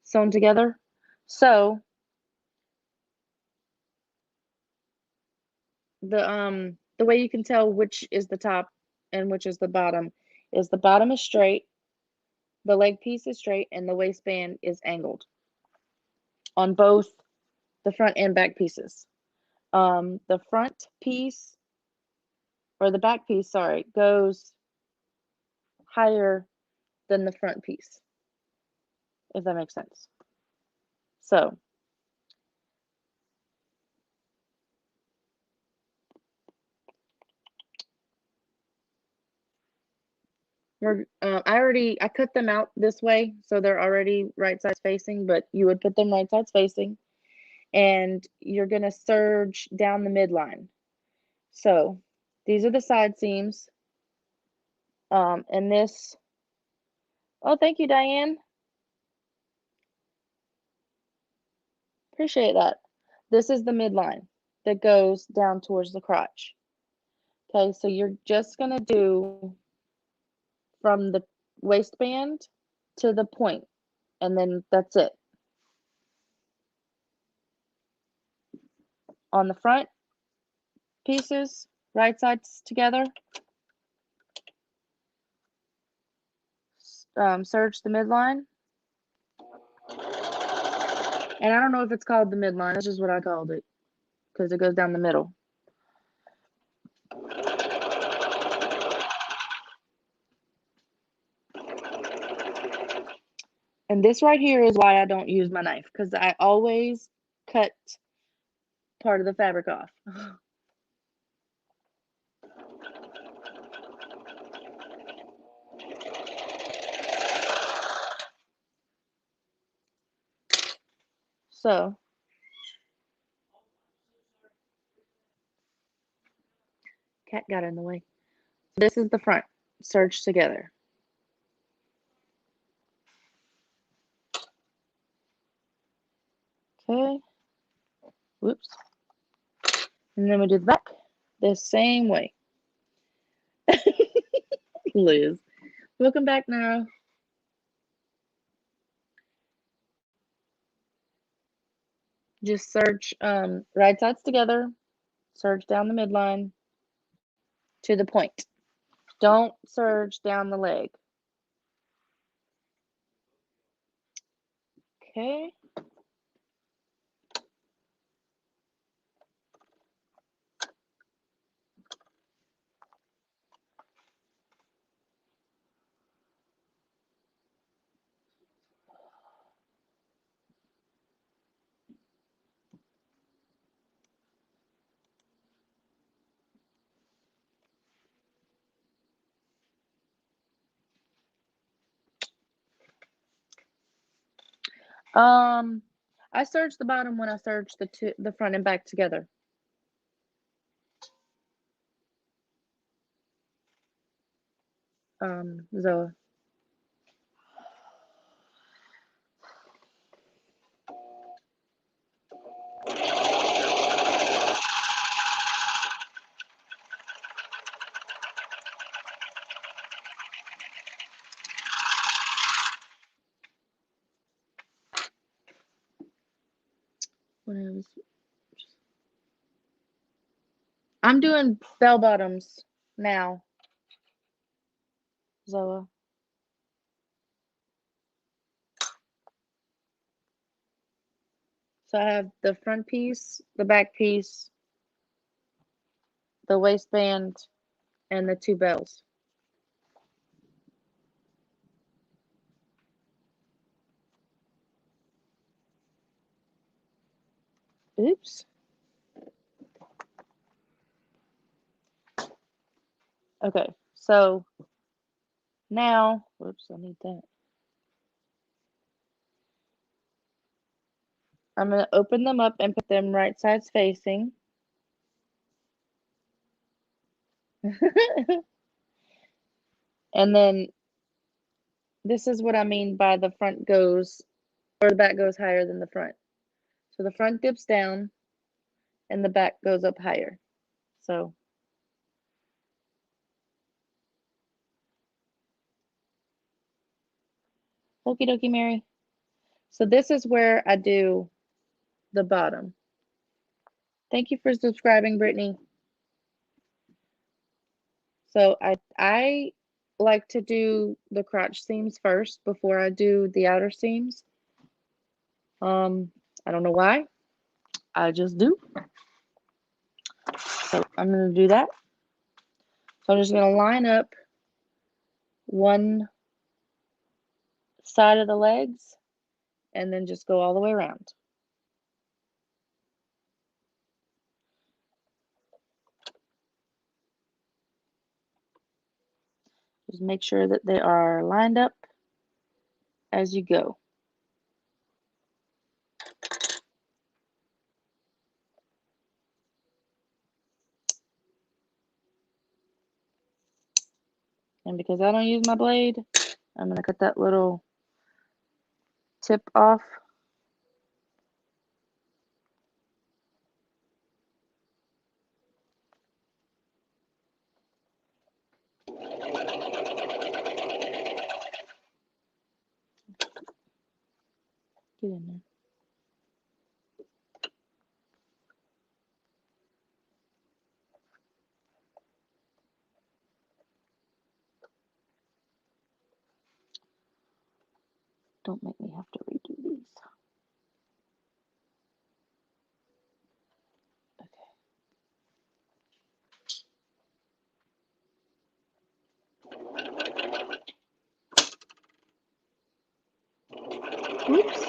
sewn together. So the way you can tell which is the top and which is the bottom is the bottom is straight, the leg piece is straight, and the waistband is angled on both the front and back pieces. The front piece, or the back piece, sorry, goes higher than the front piece, if that makes sense. So I cut them out this way, so they're already right sides facing, but you would put them right sides facing, and you're gonna serge down the midline. So these are the side seams, and this. Oh, thank you, Diane. Appreciate that. This is the midline that goes down towards the crotch. Okay, so you're just gonna do from the waistband to the point, and then that's it. On the front pieces, right sides together, serge the midline. And I don't know if it's called the midline, that's just what I called it, because it goes down the middle. And this right here is why I don't use my knife, because I always cut part of the fabric off. So cat got in the way. This is the front, serged together. Okay. Whoops. And then we do the back the same way. Liz. Welcome back now. Just serge right sides together, serge down the midline to the point. Don't serge down the leg. Okay. I serge the bottom when I serge the front and back together. Zoa. when I was, I'm doing bell bottoms now, Zoa. So I have the front piece, the back piece, the waistband, and the 2 bells. Oops. Okay, so now, whoops, I need that. I'm going to open them up and put them right sides facing. And then this is what I mean by the front goes, or the back goes higher than the front. So the front dips down and the back goes up higher. So okie dokie, Mary. So this is where I do the bottom. Thank you for subscribing, Brittany. So I like to do the crotch seams first before I do the outer seams. I don't know why. I just do. So I'm going to do that. So I'm just going to line up one side of the legs and then just go all the way around. Just make sure that they are lined up as you go. And because I don't use my blade, I'm going to cut that little tip off. Get in there. Don't make me have to redo these. Oops.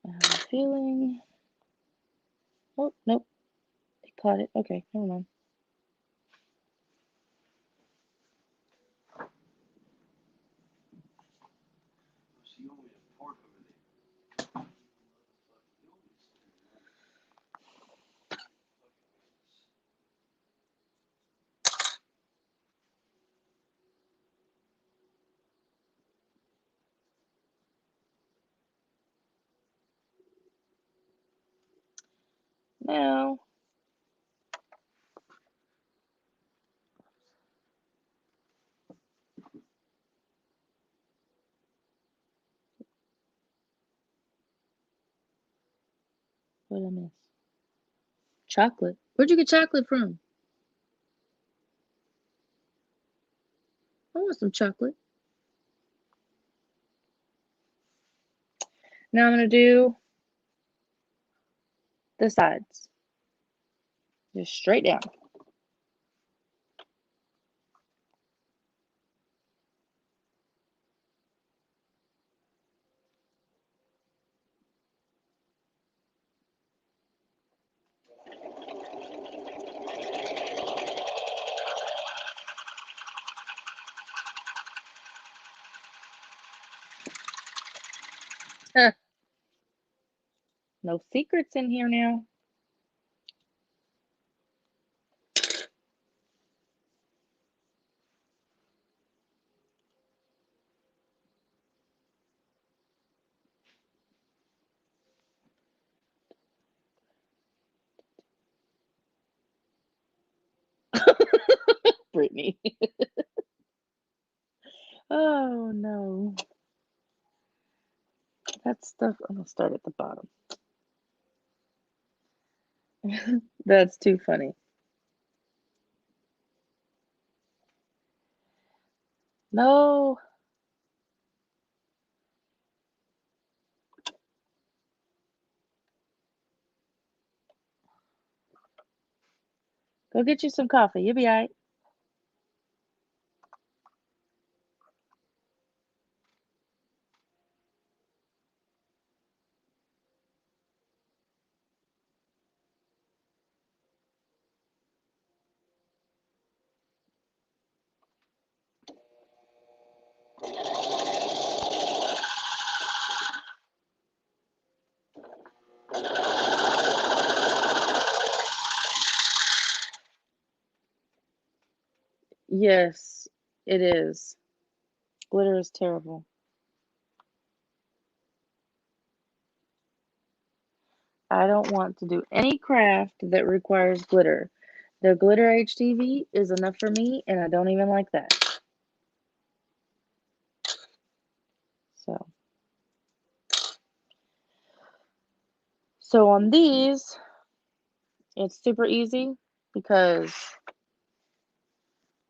I have a feeling. Oh, nope. It caught it. Okay, never mind. Now, what did I miss? Chocolate. Where'd you get chocolate from? I want some chocolate. Now I'm going to do the sides. Just straight down. No secrets in here now. Brittany. stuff. I'm gonna start at the bottom. That's too funny. No. Go get you some coffee. You'll be all right. Yes, it is. Glitter is terrible. I don't want to do any craft that requires glitter. The glitter HTV is enough for me, and I don't even like that. So on these, it's super easy because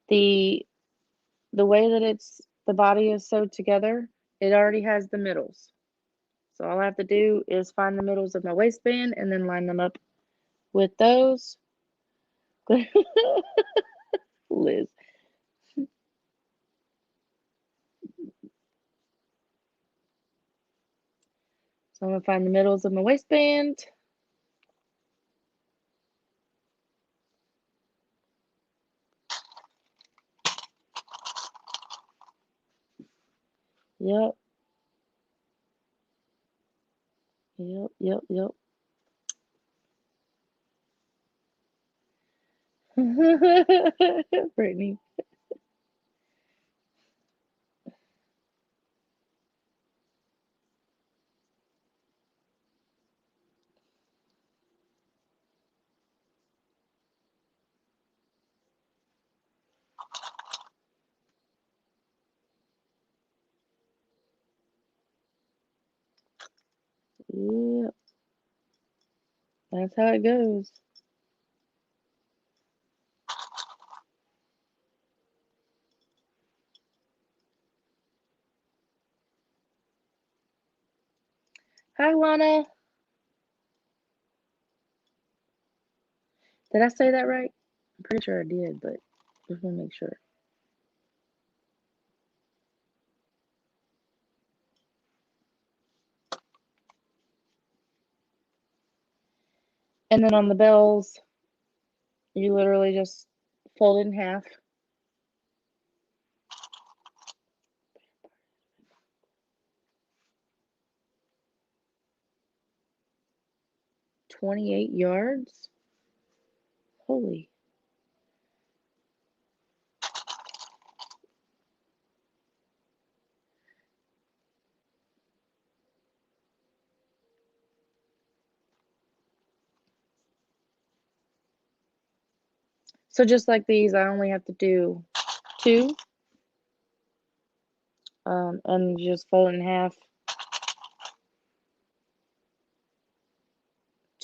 the way that the body is sewed together, it already has the middles. So all I have to do is find the middles of my waistband and then line them up with those. Liz. So I'm gonna find the middles of my waistband. Yep. Yep, yep, yep. Brittany. Yep. That's how it goes. Hi, Lana. Did I say that right? I'm pretty sure I did, but just want to make sure. And then on the bells, you literally just fold it in half. "28 yards? Holy. So just like these, I only have to do 2. And you just fold it in half.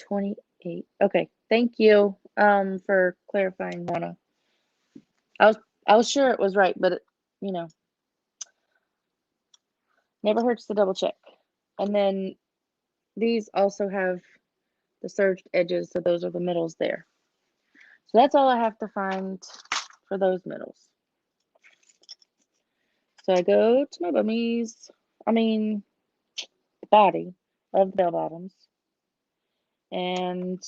28. Okay, thank you for clarifying, Lana. I was sure it was right, but you know, never hurts to double check. And then these also have the serged edges, so those are the middles there. So that's all I have to find for those middles. So I go to my bummies, the body of the bell bottoms, and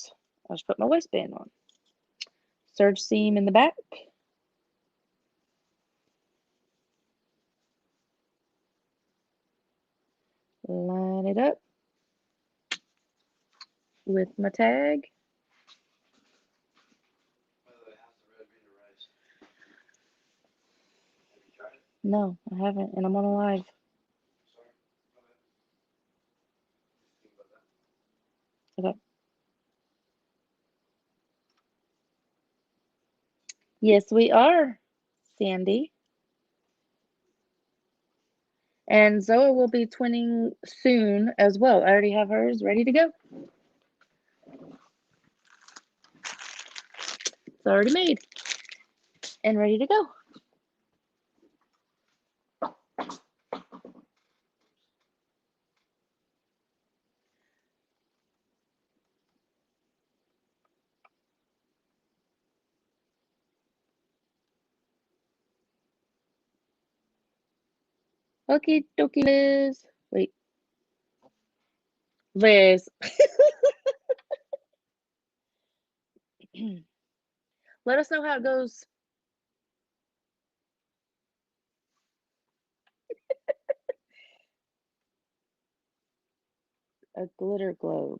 I just put my waistband on. Serge seam in the back. Line it up with my tag. By the way, how's the red bean to rice? Have you tried it? No, I haven't, and I'm on a live. Sorry. Okay. Think about that. Okay. Yes, we are, Sandy. And Zoe will be twinning soon as well. I already have hers ready to go. It's already made and ready to go. Okie dokie, Liz. Wait. Liz. Let us know how it goes. A glitter globe.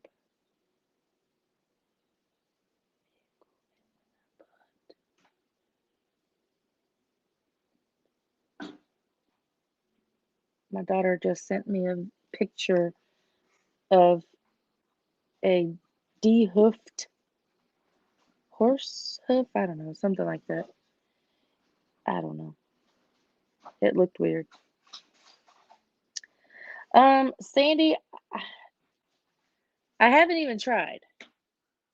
My daughter just sent me a picture of a de-hoofed horse hoof. I don't know, something like that. I don't know. It looked weird. Sandy, I haven't even tried.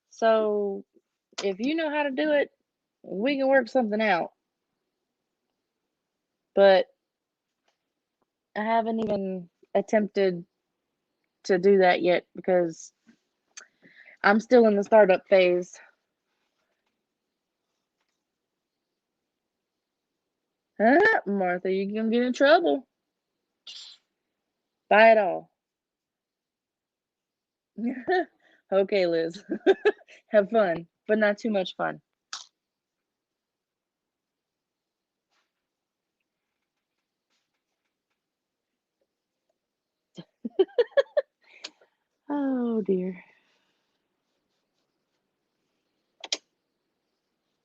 So if you know how to do it, we can work something out. But I haven't even attempted to do that yet because I'm still in the startup phase. Martha, you're gonna get in trouble. Buy it all. Okay, Liz. Have fun, but not too much fun. Oh dear.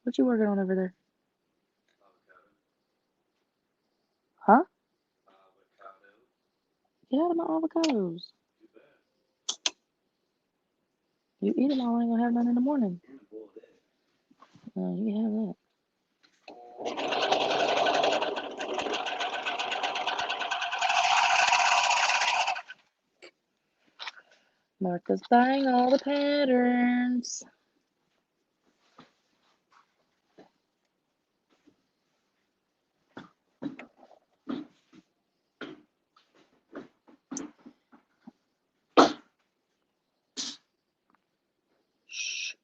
What you working on over there? Huh? Get out of my avocados. You eat them all, I ain't gonna have none in the morning. You can have that. Martha's buying all the patterns. Shh.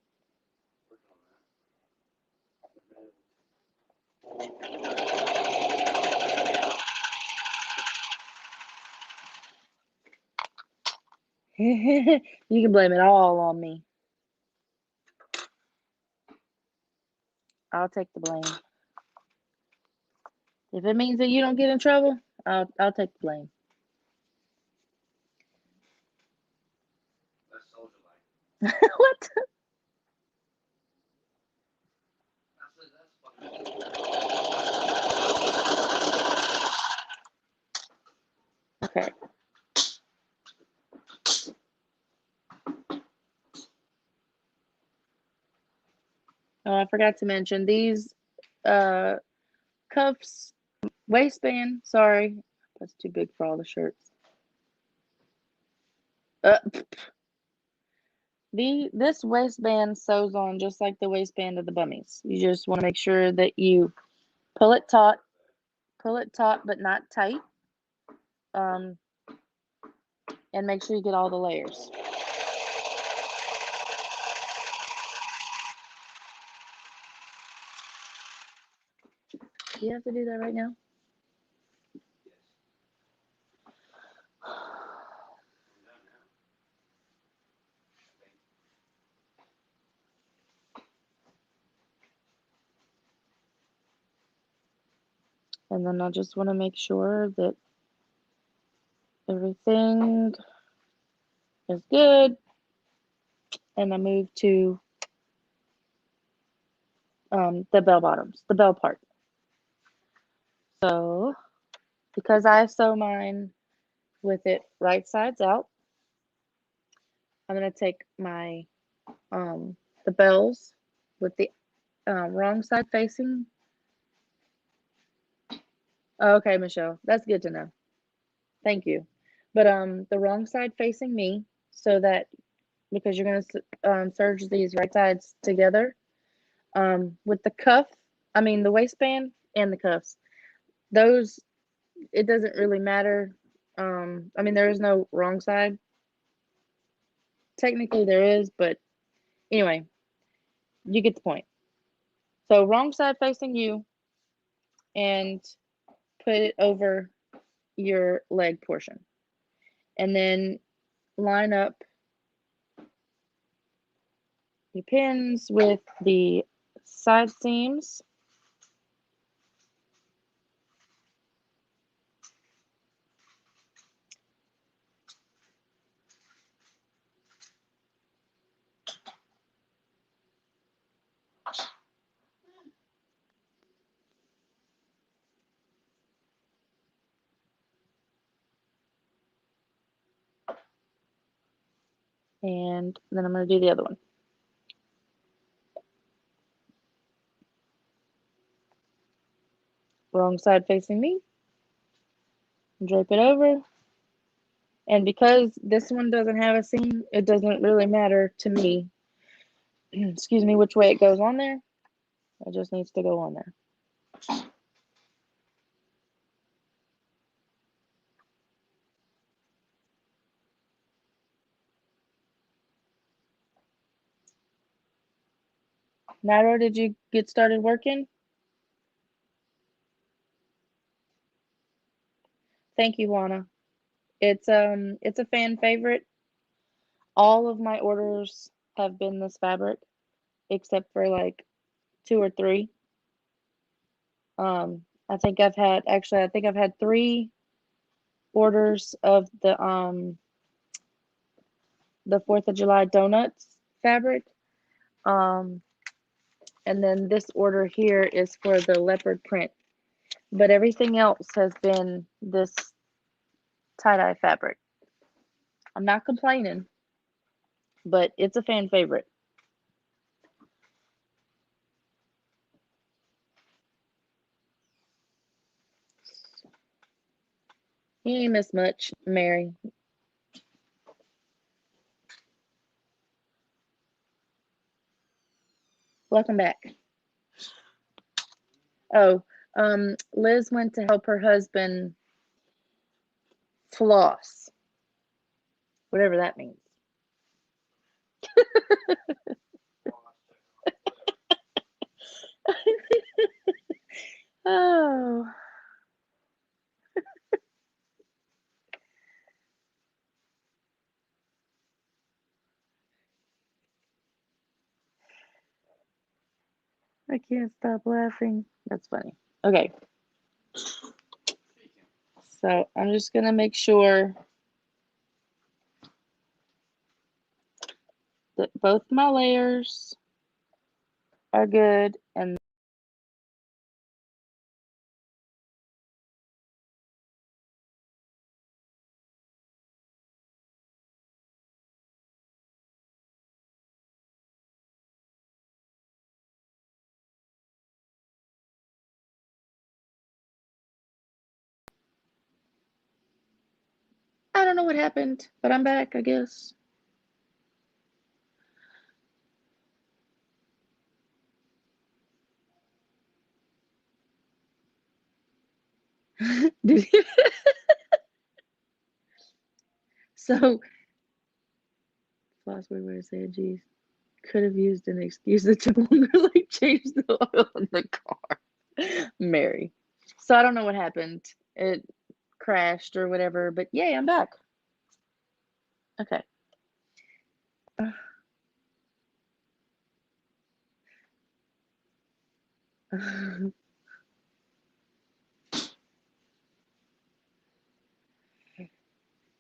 You can blame it all on me. I'll take the blame. If it means that you don't get in trouble, I'll take the blame. That's soldier like. What? Okay. Oh, I forgot to mention these cuffs, waistband. Sorry, that's too big for all the shirts. This waistband sews on just like the waistband of the Bummies. You just want to make sure that you pull it taut, but not tight. And make sure you get all the layers. Do you have to do that right now? And then I just want to make sure that everything is good. And I move to the bell bottoms, the bell part. So, because I sew mine with it right sides out, I'm going to take my the bells with the wrong side facing. Oh, okay, Michelle, that's good to know. Thank you. But the wrong side facing me, so that because you're gonna serge these right sides together. With the cuff, I mean the waistband and the cuffs. Those it doesn't really matter. I mean there is no wrong side. Technically there is, but anyway, you get the point. So wrong side facing you, and put it over your leg portion, and then line up your pins with the side seams. And then I'm going to do the other one. Wrong side facing me. Drape it over. And because this one doesn't have a seam, it doesn't really matter to me, excuse me, which way it goes on there. It just needs to go on there. Nairo, did you get started working? Thank you, Juana. It's a fan favorite. All of my orders have been this fabric, except for like 2 or 3. I think I've had 3 orders of the 4th of July donuts fabric. And then this order here is for the leopard print. But everything else has been this tie-dye fabric. I'm not complaining, but it's a fan favorite. You ain't miss much, Mary. Welcome back. Oh, Liz went to help her husband floss, whatever that means. Oh, I can't stop laughing. That's funny. Okay, so I'm just gonna make sure that both my layers are good, and I don't know what happened, but I'm back, I guess. Did you? So, last word where I said, geez, could have used an excuse that took longer, like change the oil in the car. Mary. So I don't know what happened. It crashed or whatever, but yay, I'm back. Okay.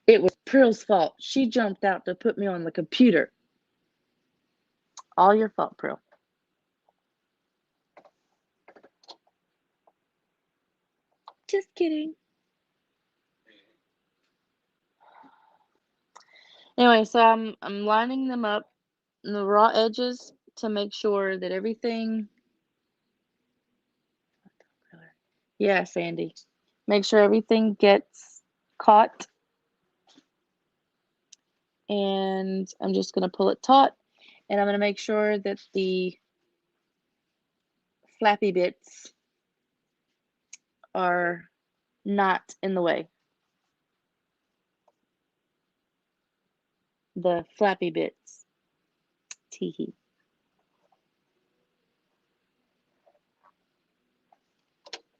It was Prill's fault. She jumped out to put me on the computer. All your fault, Prill. Just kidding. Anyway, so I'm lining them up in the raw edges to make sure that everything. Yeah, Sandy. Make sure everything gets caught. And I'm just going to pull it taut, and I'm going to make sure that the flappy bits are not in the way. The flappy bits. Teehee.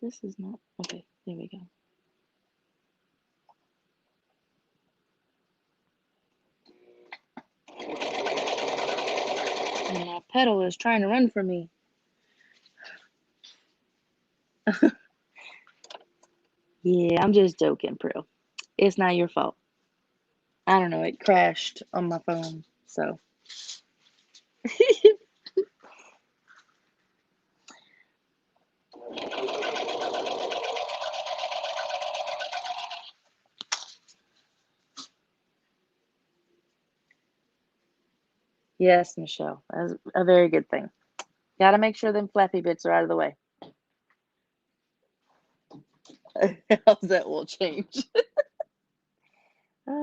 This is not, okay, there we go. And my pedal is trying to run from me. Yeah, I'm just joking, Prue. It's not your fault. I don't know, it crashed on my phone, so. Yes, Michelle, that's a very good thing. Got to make sure them flappy bits are out of the way. How's that will change? Ah.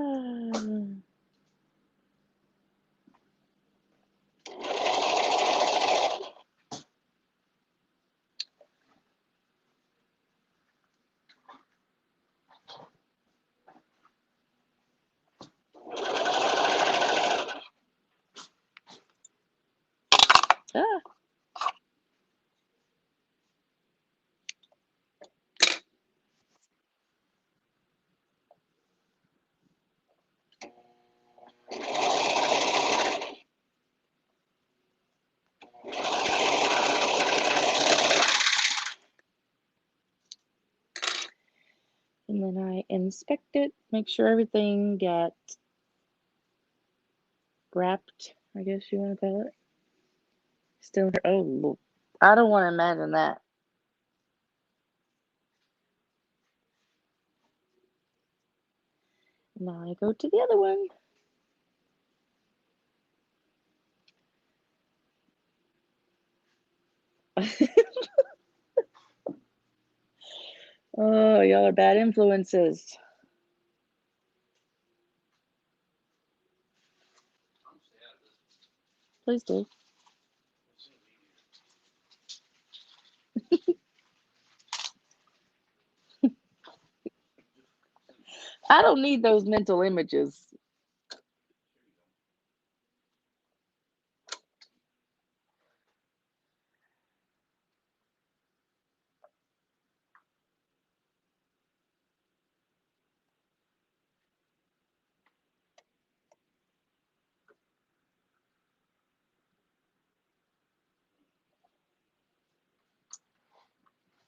And then I inspect it, make sure everything got wrapped, I guess you want to call it. Still, oh, I don't want to imagine that. Now I go to the other one. Oh, y'all are bad influences. Please do. I don't need those mental images.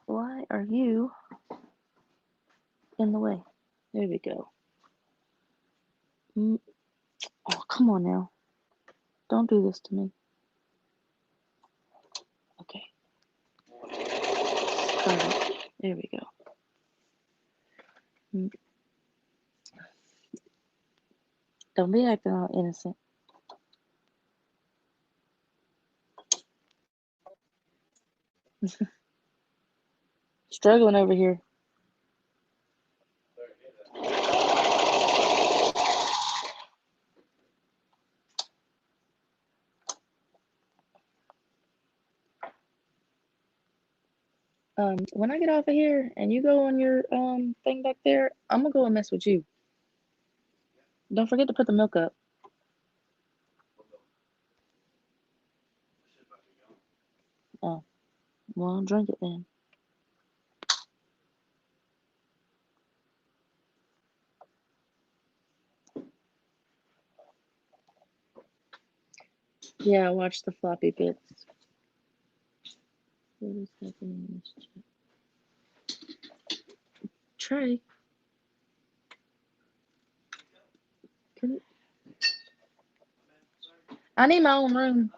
Why are you in the way? There we go. Oh, come on now. Don't do this to me. Okay. There we go. Don't be acting all innocent. Struggling over here. When I get off of here and you go on your thing back there, I'm gonna go and mess with you. Don't forget to put the milk up. Oh, well, drink it then. Yeah, watch the floppy bits. What is happening in this chat? Trey. I need my own room.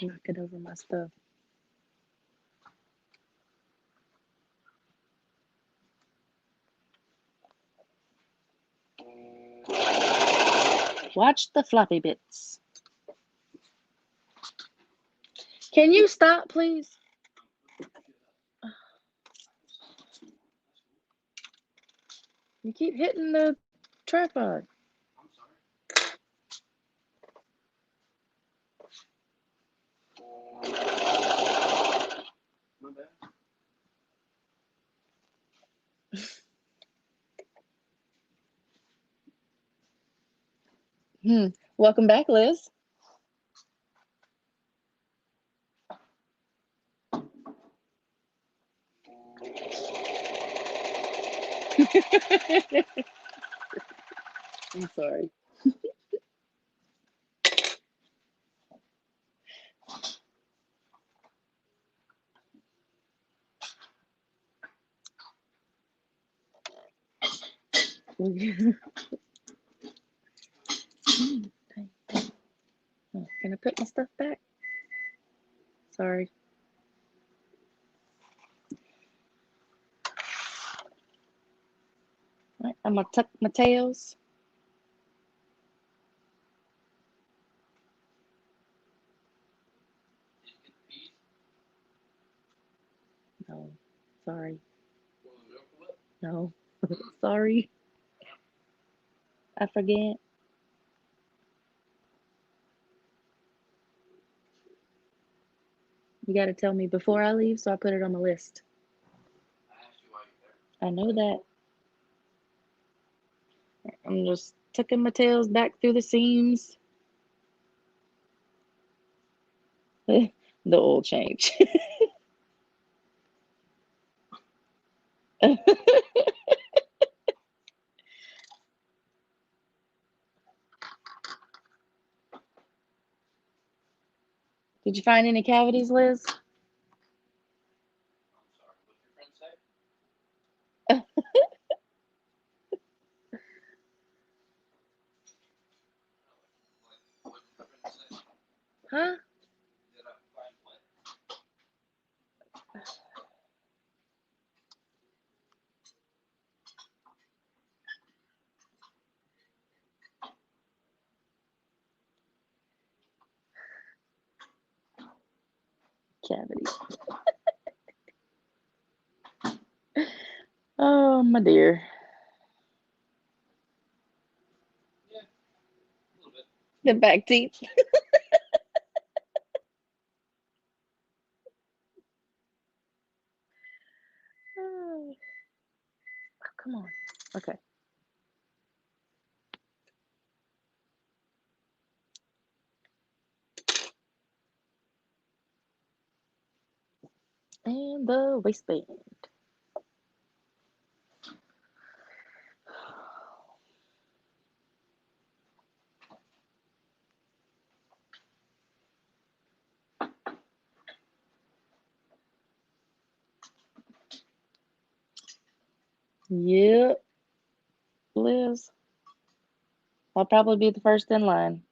Knock it over my stuff. Watch the floppy bits. Can you stop, please? You keep hitting the tripod. I'm sorry. My bad. Welcome back, Liz. I'm sorry. Oh, can I put my stuff back? Sorry. All right, I'm gonna tuck my tails. Did you get the peas? No, sorry. Boil the milk with? No, sorry. I forget. You got to tell me before I leave, so I put it on my list. I asked you why you're there. I know that. I'm just tucking my tails back through the seams. The oil change. Did you find any cavities, Liz? I'm sorry. What'd your friend say? What did your friend say? Huh? Did I find what? Cavities. Oh, my dear. Yeah, a little bit. The back teeth. Oh, come on. Okay. And the waistband. Yep, Liz. I'll probably be the first in line.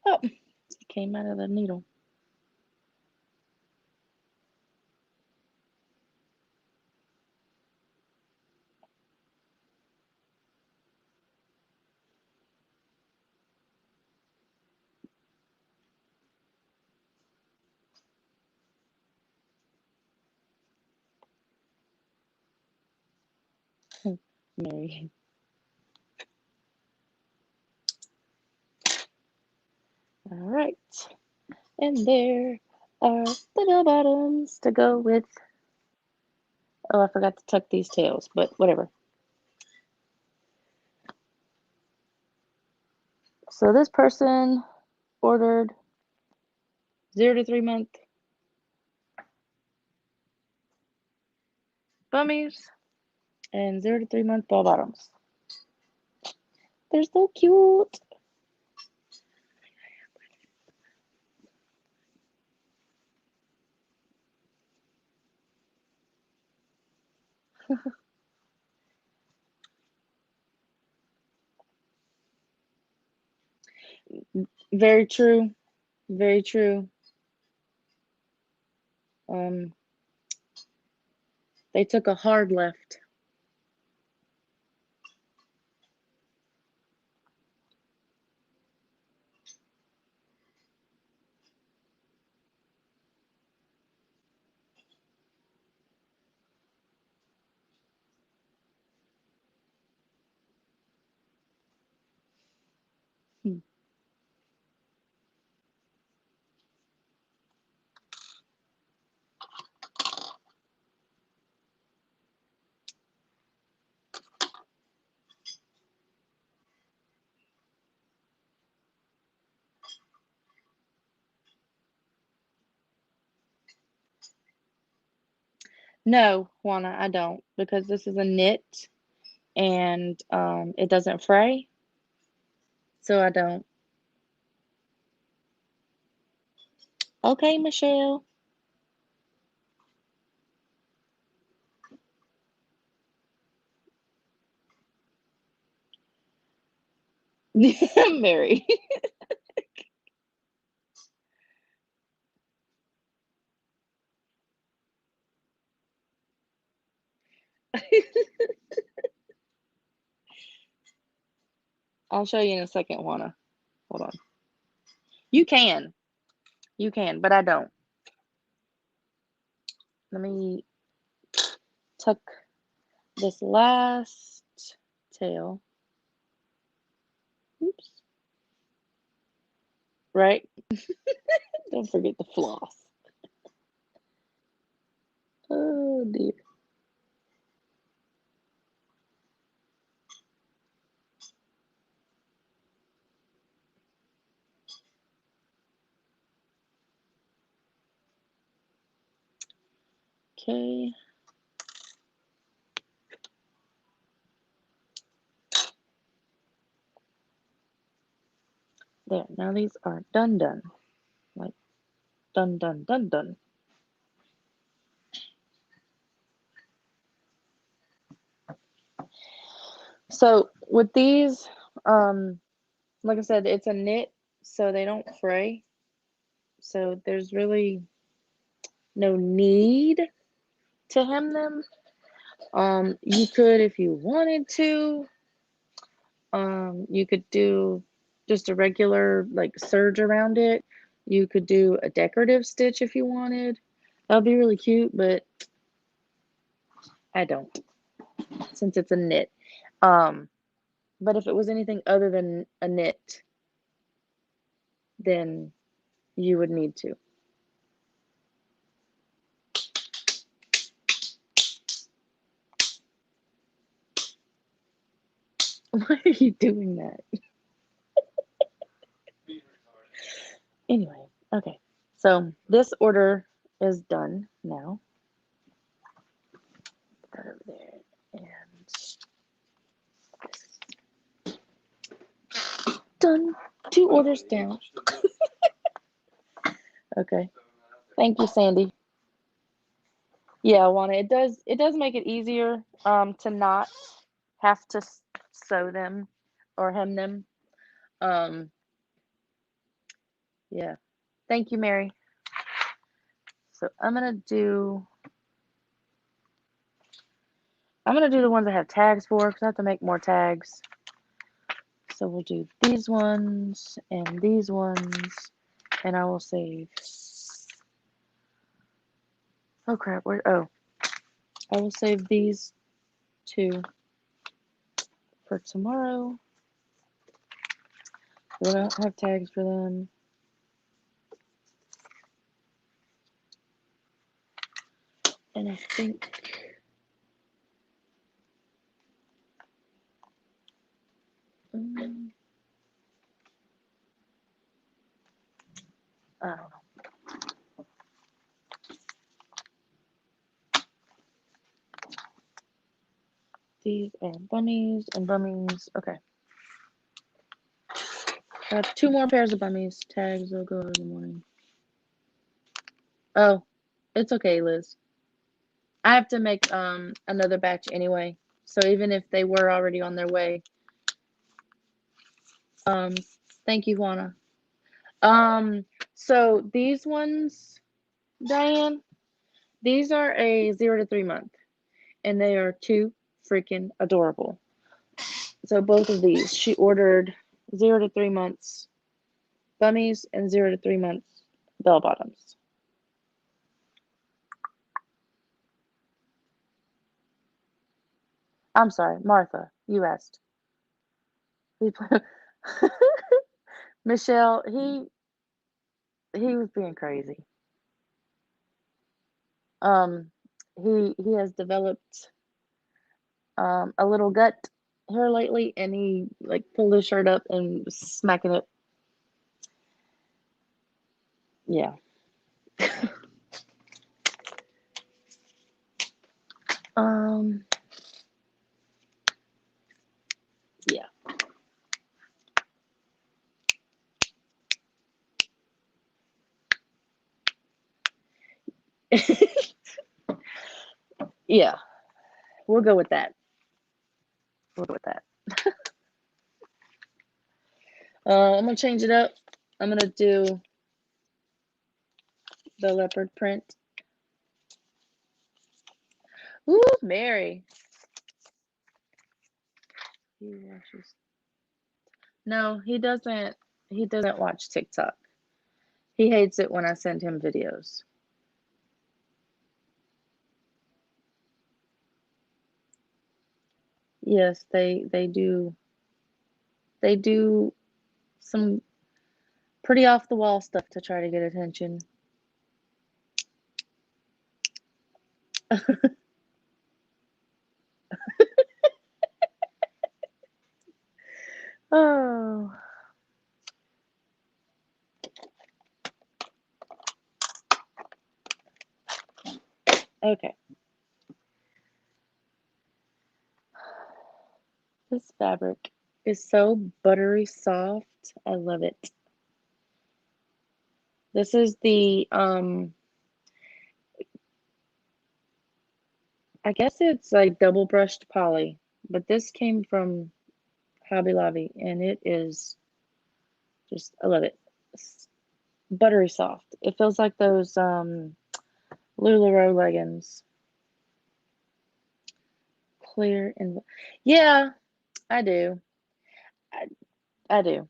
Oh, it came out of the needle. Mary. All right. And there are the bell bottoms to go with. Oh, I forgot to tuck these tails, but whatever. So this person ordered 0 to 3 month bummies and 0 to 3 month bell bottoms. They're so cute. Very true. Very true. They took a hard left. Hmm. No, Juana, I don't, because this is a knit and it doesn't fray, so I don't. Okay, Michelle. Mary. I'll show you in a second, Juana. Hold on. You can. You can, but I don't. Let me tuck this last tail. Oops. Right? Don't forget the floss. Oh dear. Okay. There. Now these are done. Like done. So with these, like I said, it's a knit, so they don't fray. So there's really no need to hem them. You could if you wanted to. You could do just a regular like serge around it. You could do a decorative stitch if you wanted. That would be really cute, but I don't, since it's a knit. But if it was anything other than a knit, then you would need to. Why are you doing that? Anyway, okay. So this order is done now. Put that over there. And done. 2 orders down. Okay. Thank you, Sandy. Yeah, Juana, it does make it easier to not have to sew them or hem them. Um yeah. Thank you, Mary. So I'm gonna do the ones I have tags for because I have to make more tags. So we'll do these ones and these ones, and I will save. Oh crap! Oh, I will save these 2 for tomorrow. We don't have tags for them. And I think I don't know. These and Bummies. Okay. I have 2 more pairs of Bummies. Tags will go in the morning. Oh, it's okay, Liz. I have to make another batch anyway. So even if they were already on their way, Thank you, Juana. So these ones, Diane, these are a 0 to 3 month, and they are too freaking adorable. So both of these, she ordered 0 to 3 months Bummies and 0 to 3 months bell bottoms. I'm sorry, Martha, you asked. Michelle, he was being crazy. Um, he has developed a little gut here lately, and he like pulled his shirt up and was smacking it. Yeah. Um, yeah. Yeah, we'll go with that. We'll go with that. I'm gonna change it up. I'm gonna do the leopard print. Ooh, Mary. He watches. No, he doesn't. He doesn't watch TikTok. He hates it when I send him videos. Yes, they do. They do some pretty off the wall stuff to try to get attention. Oh, okay. This fabric is so buttery soft. I love it. This is the I guess it's like double brushed poly, but this came from Hobby Lobby, and it is just, I love it. It's buttery soft. It feels like those LuLaRoe leggings. Clear and yeah, I do. I, I do.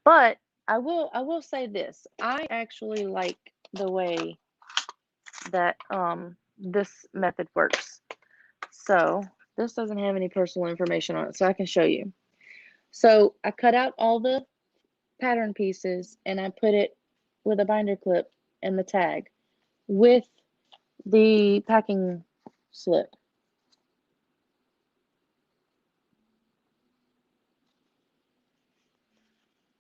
But I will say this. I actually like the way that this method works. So this doesn't have any personal information on it, so I can show you. So I cut out all the pattern pieces and I put it with a binder clip and the tag with the packing slip.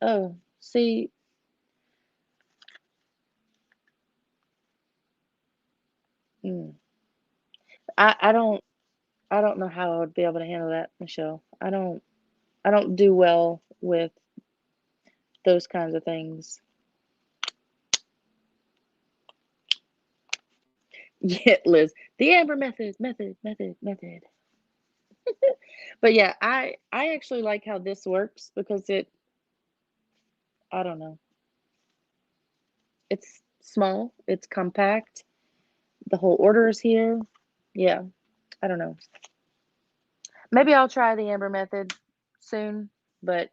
Oh, see, mm, I don't know how I would be able to handle that, Michelle. I don't do well with those kinds of things. Yeah, Liz, the Amber method. But yeah, I actually like how this works because I don't know, it's small, it's compact, the whole order is here. Yeah, I don't know. Maybe I'll try the Amber method soon, but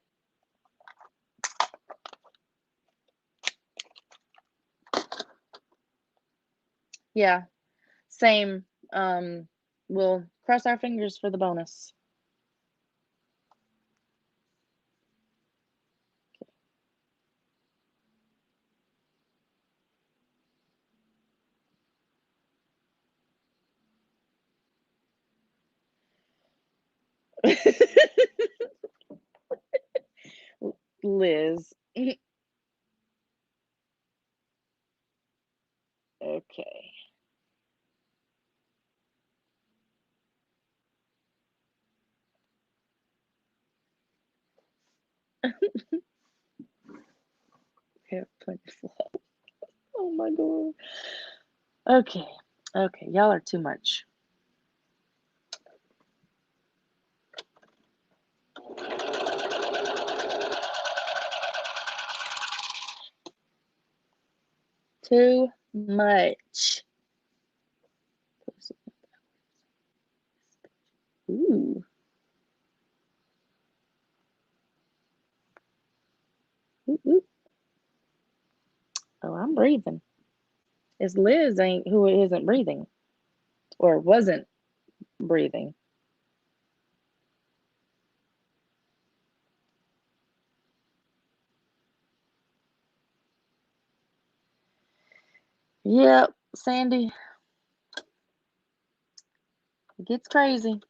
yeah, same. We'll cross our fingers for the bonus. Liz. Okay. Have plenty of Oh my god. Okay. Okay. Y'all are too much. Too much. Ooh. Ooh, ooh. Oh, I'm breathing. It's Liz ain't who isn't breathing or wasn't breathing. Yep, Sandy. It gets crazy.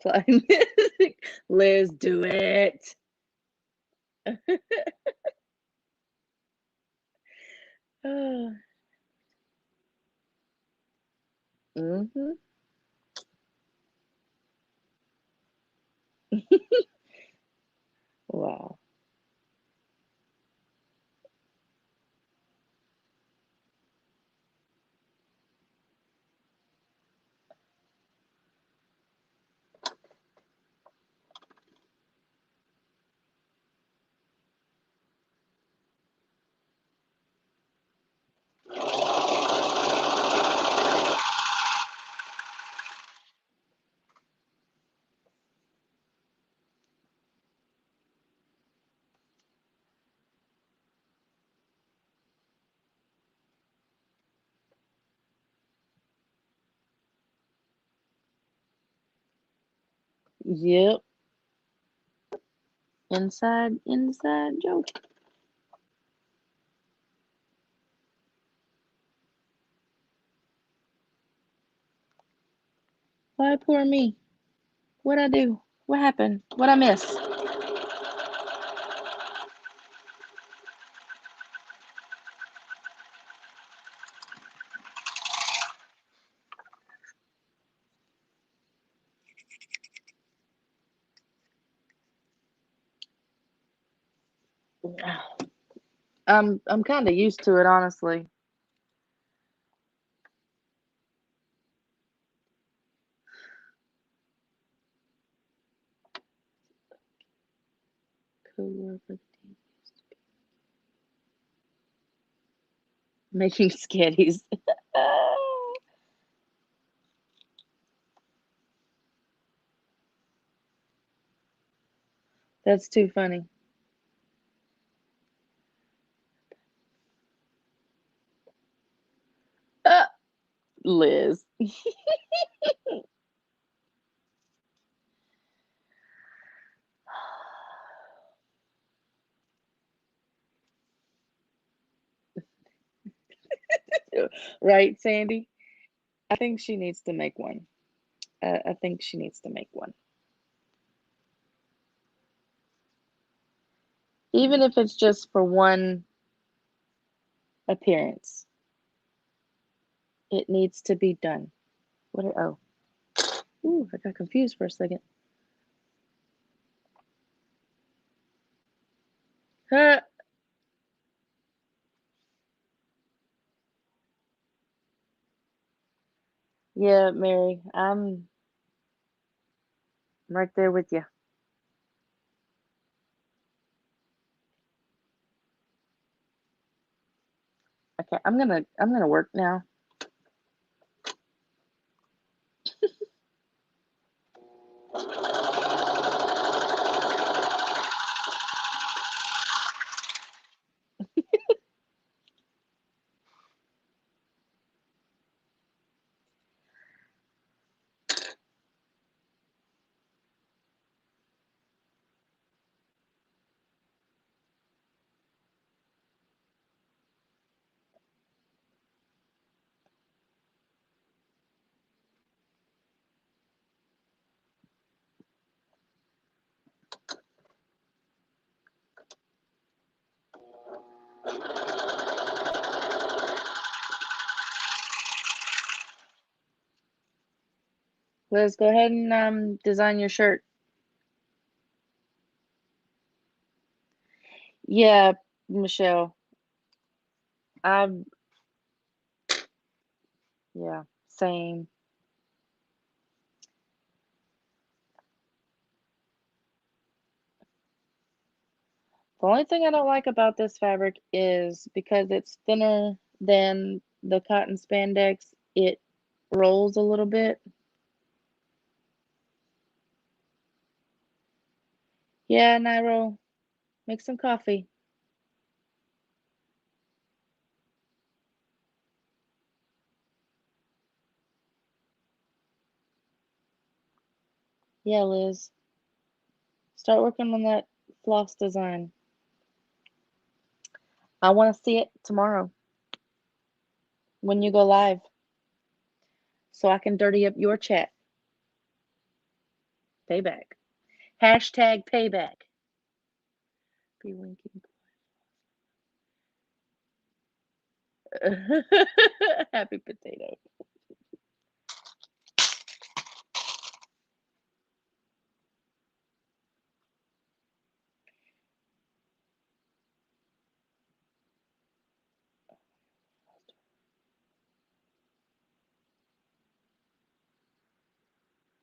Flying music. Liz, do it. Mm-hmm. Wow. Yep. Inside joke. Why poor me? What'd I do? What happened? What'd I miss? I'm kind of used to it, honestly. Making skitties. That's too funny. Uh, Liz. Right, Sandy? I think she needs to make one. I think she needs to make one. Even if it's just for one appearance, it needs to be done. Oh. Ooh, I got confused for a second. Huh. Yeah, Mary, I'm right there with you. Okay, I'm gonna work now. Liz, go ahead and design your shirt. Yeah, Michelle. I'm yeah, same. The only thing I don't like about this fabric is because it's thinner than the cotton spandex, it rolls a little bit. Yeah, Nairo, make some coffee. Yeah, Liz. Start working on that floss design. I want to see it tomorrow when you go live so I can dirty up your chat. Payback. Hashtag payback. Be winking. Happy potato.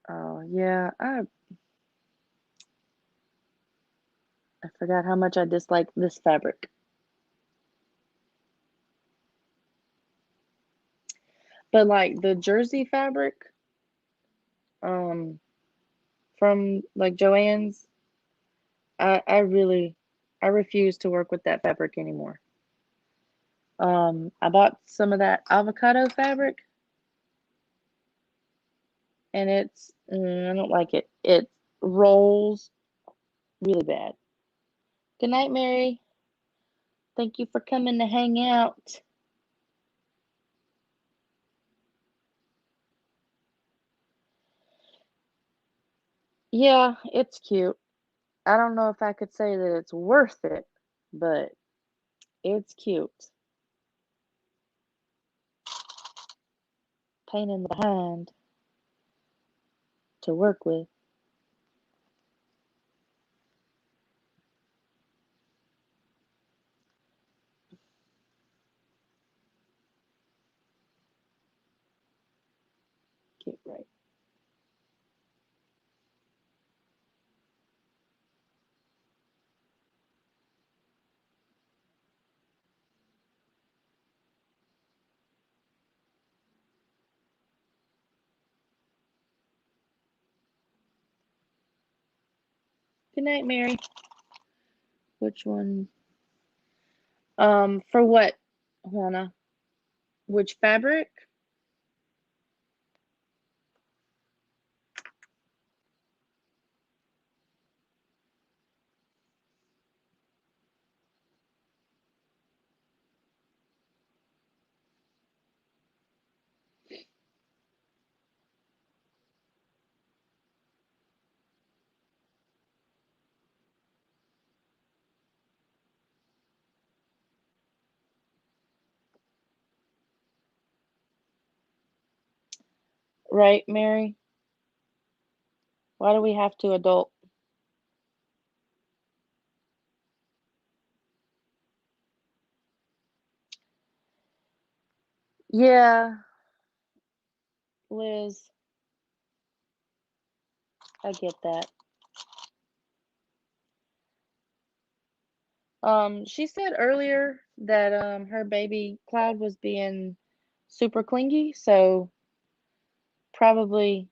Oh, yeah. I forgot how much I dislike this fabric. But like the jersey fabric, um, from like Joann's, I refuse to work with that fabric anymore. I bought some of that avocado fabric and I don't like it. It rolls really bad. Good night, Mary. Thank you for coming to hang out. Yeah, it's cute. I don't know if I could say that it's worth it, but it's cute. Pain in the behind to work with. Get right. Good night, Mary. Which one? For what, Juana? Which fabric? Right, Mary? Why do we have to adult? Yeah, Liz, I get that. She said earlier that her baby Cloud was being super clingy, so probably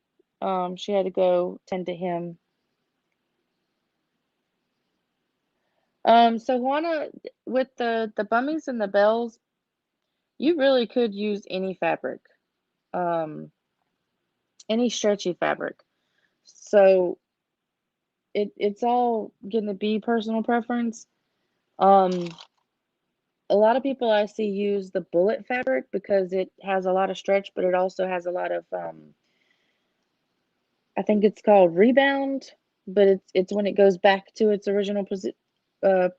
she had to go tend to him. So Juana, with the bummies and the bells, you really could use any fabric, um, any stretchy fabric. So it's all gonna be personal preference. Um, a lot of people I see use the bullet fabric because it has a lot of stretch, but it also has a lot of I think it's called rebound, but it's when it goes back to its original uh,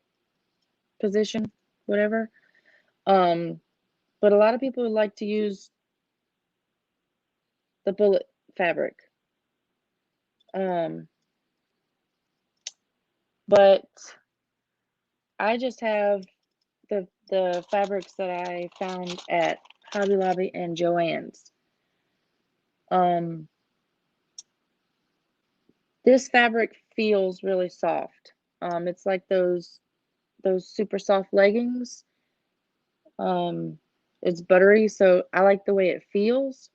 position, whatever. Um, but a lot of people like to use the bullet fabric. Um, but I just have the fabrics that I found at Hobby Lobby and Joann's. Um, this fabric feels really soft. It's like those those super soft leggings. It's buttery, so I like the way it feels,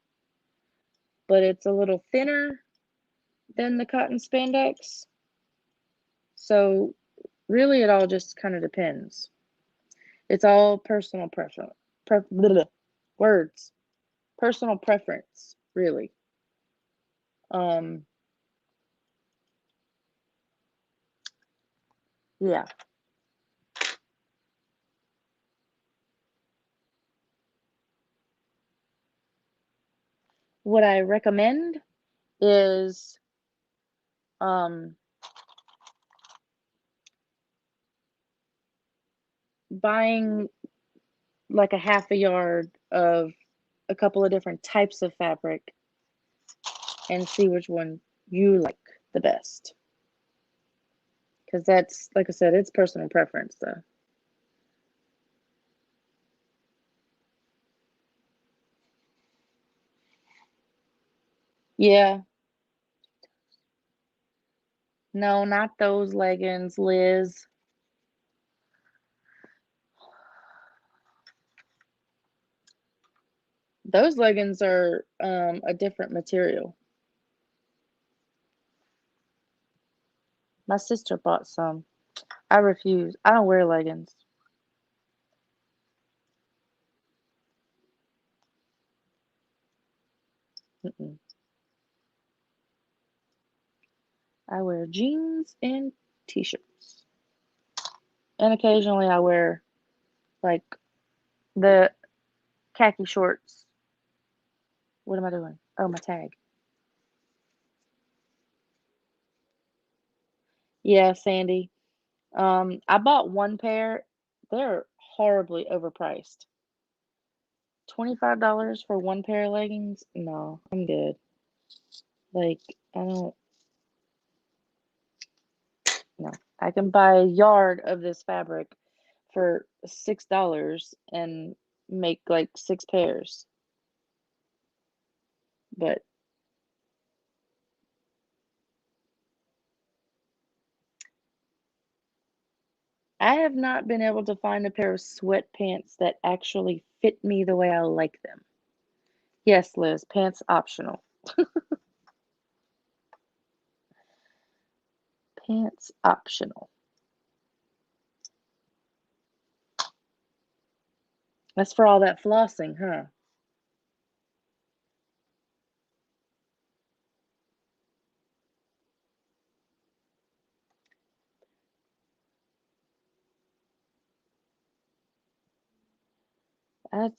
but it's a little thinner than the cotton spandex. So really, it all just kind of depends. It's all personal preference. Words. Personal preference, really. Um, yeah. What I recommend is buying like a half a yard of a couple of different types of fabric and see which one you like the best. Because that's, like I said, it's personal preference, though. Yeah. No, not those leggings, Liz. Those leggings are a different material. My sister bought some. I refuse. I don't wear leggings. Mm-mm. I wear jeans and t-shirts. And occasionally I wear like the khaki shorts. What am I doing? Oh, my tag. Yeah, Sandy. I bought one pair. They're horribly overpriced. $25 for one pair of leggings? No, I'm good. Like, I don't know. I can buy a yard of this fabric for $6 and make like 6 pairs. But I have not been able to find a pair of sweatpants that actually fit me the way I like them. Yes, Liz, pants optional. Pants optional. That's for all that flossing, huh? I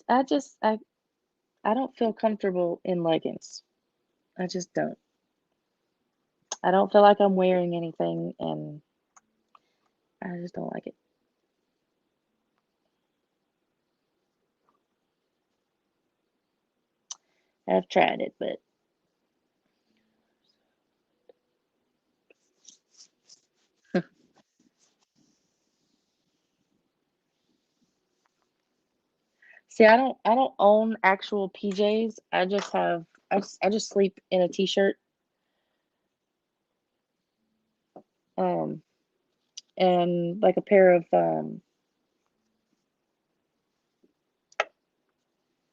don't feel comfortable in leggings. I just don't. I don't feel like I'm wearing anything and I just don't like it. I've tried it, but see, I don't own actual PJs. I just sleep in a t-shirt um and like a pair of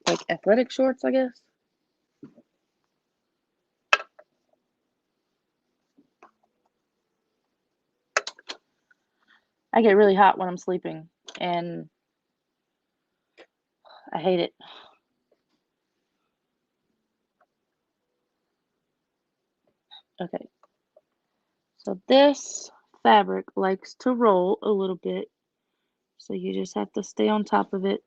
like athletic shorts, I guess. I get really hot when I'm sleeping and I hate it. Okay. So this fabric likes to roll a little bit. So you just have to stay on top of it.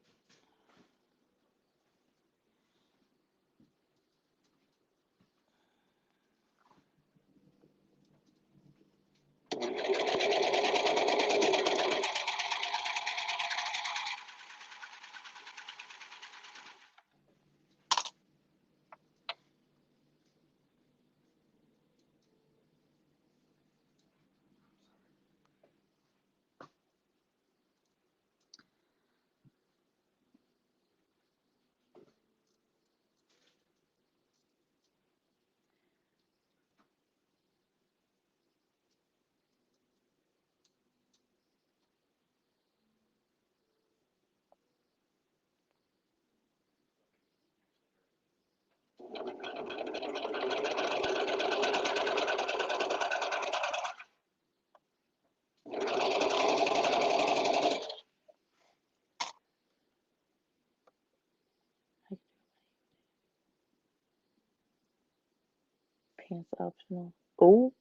optional. Oh,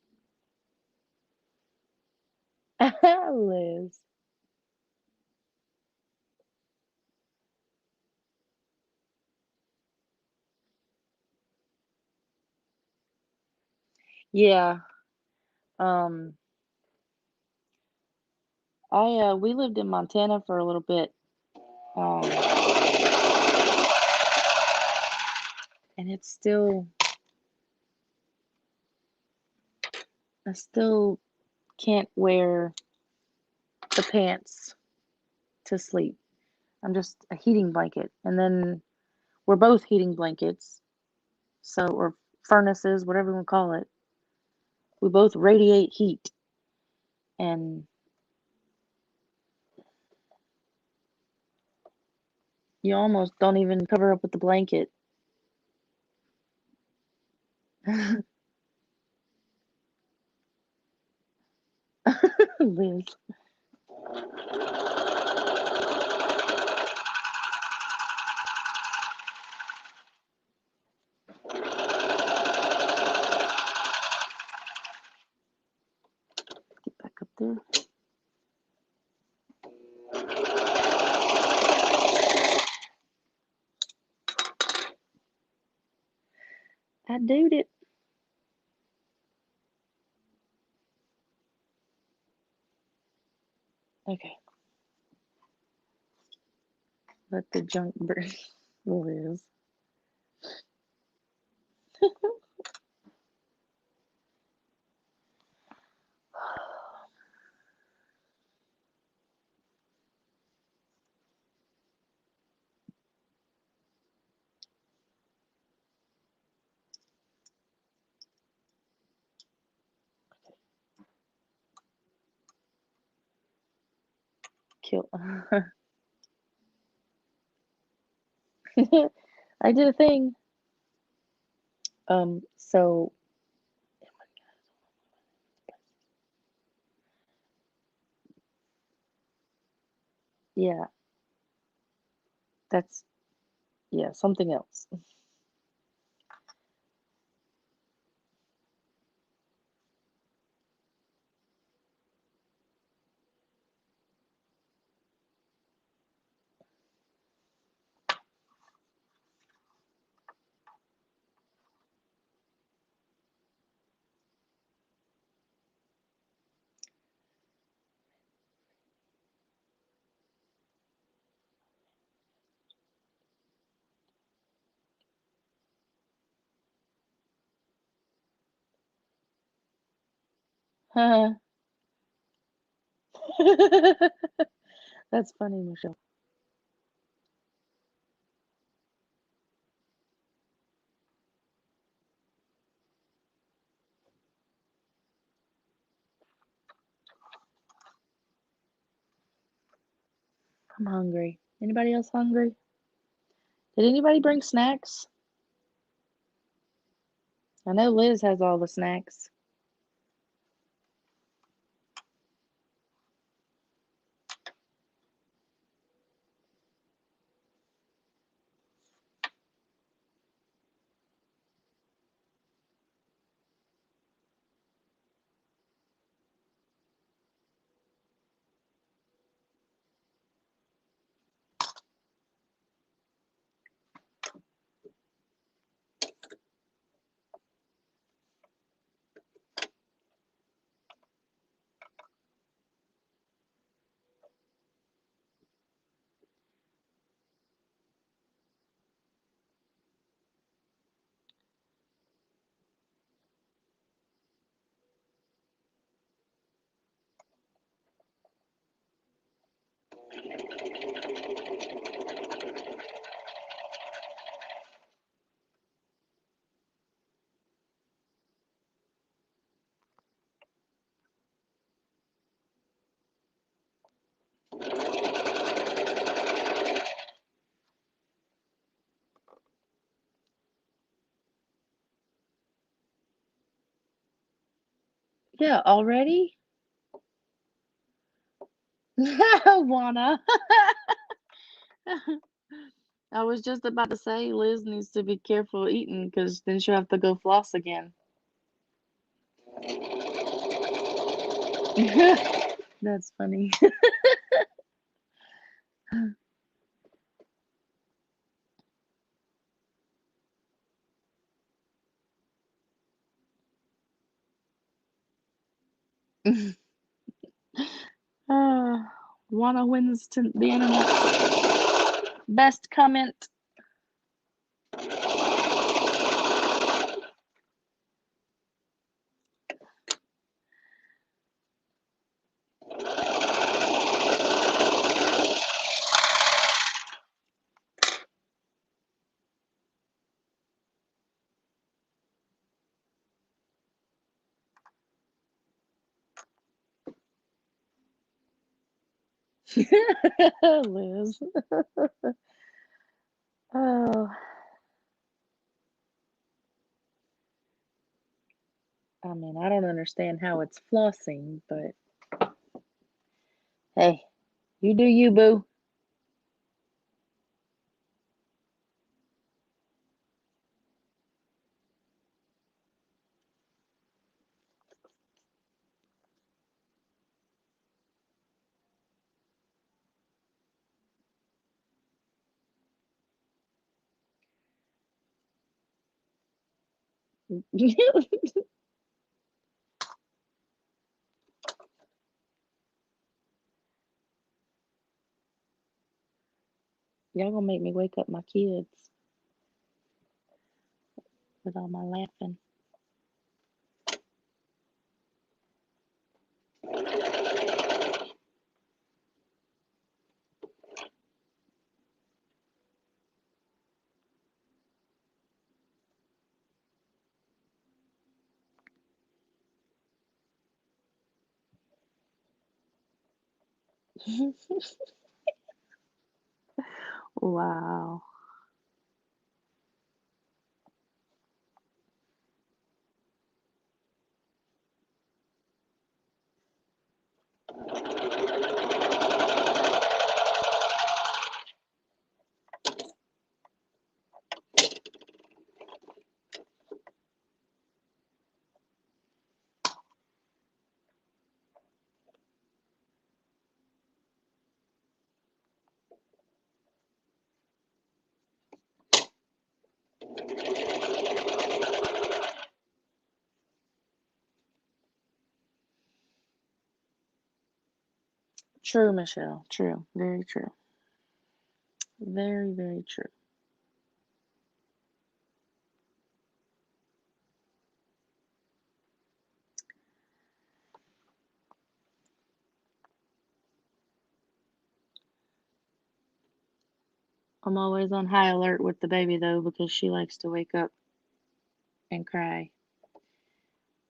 Liz. Yeah. Um, we lived in Montana for a little bit. Um, and it's still, I still can't wear the pants to sleep. I'm just a heating blanket. And then we're both heating blankets. So, or furnaces, whatever you want to call it. We both radiate heat. And you almost don't even cover up with the blanket. Liz. Get back up there. I doed it. Okay. Let the junk burn. Liz. Kill. I did a thing. So yeah, that's yeah, something else. That's funny, Michelle. I'm hungry. Anybody else hungry? Did anybody bring snacks? I know Liz has all the snacks. Yeah, already? Wanna. I was just about to say Liz needs to be careful eating because then she'll have to go floss again. That's funny. Wanna wins to the internet. Best comment. Liz. Oh, I mean, I don't understand how it's flossing, but hey, you do you, boo. Y'all gonna make me wake up my kids with all my laughing. Wow. True, Michelle. True. Very true. Very, very true. I'm always on high alert with the baby though because she likes to wake up and cry.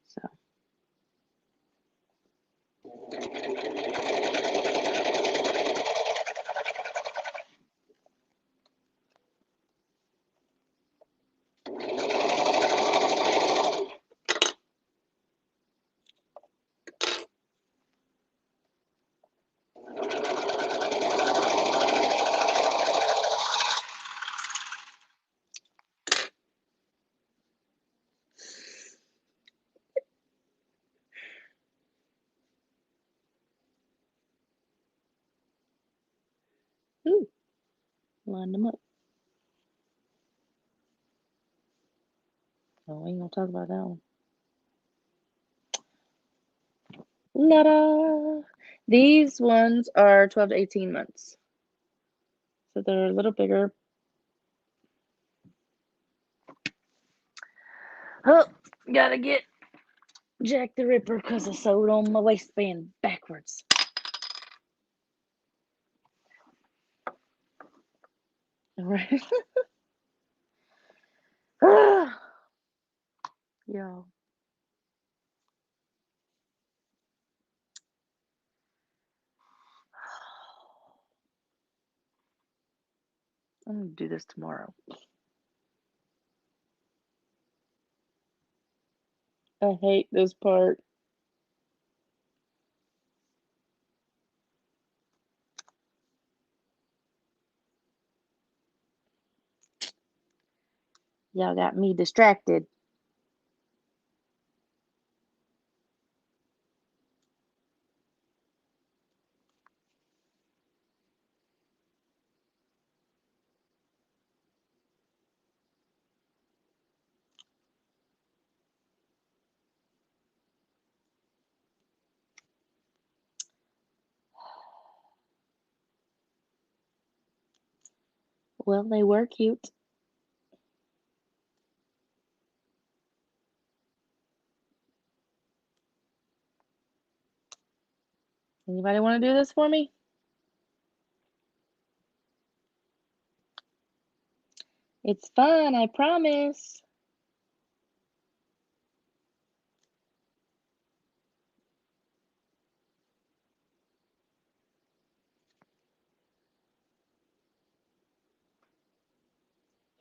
So, ooh, line them up. Oh, we ain't gonna talk about that one. La-da! These ones are 12 to 18 months. So they're a little bigger. Oh, gotta get Jack the Ripper because I sewed on my waistband backwards. Right. Y'all. I'm gonna do this tomorrow. I hate this part. Y'all got me distracted. Well, they were cute. Anybody want to do this for me? It's fun, I promise.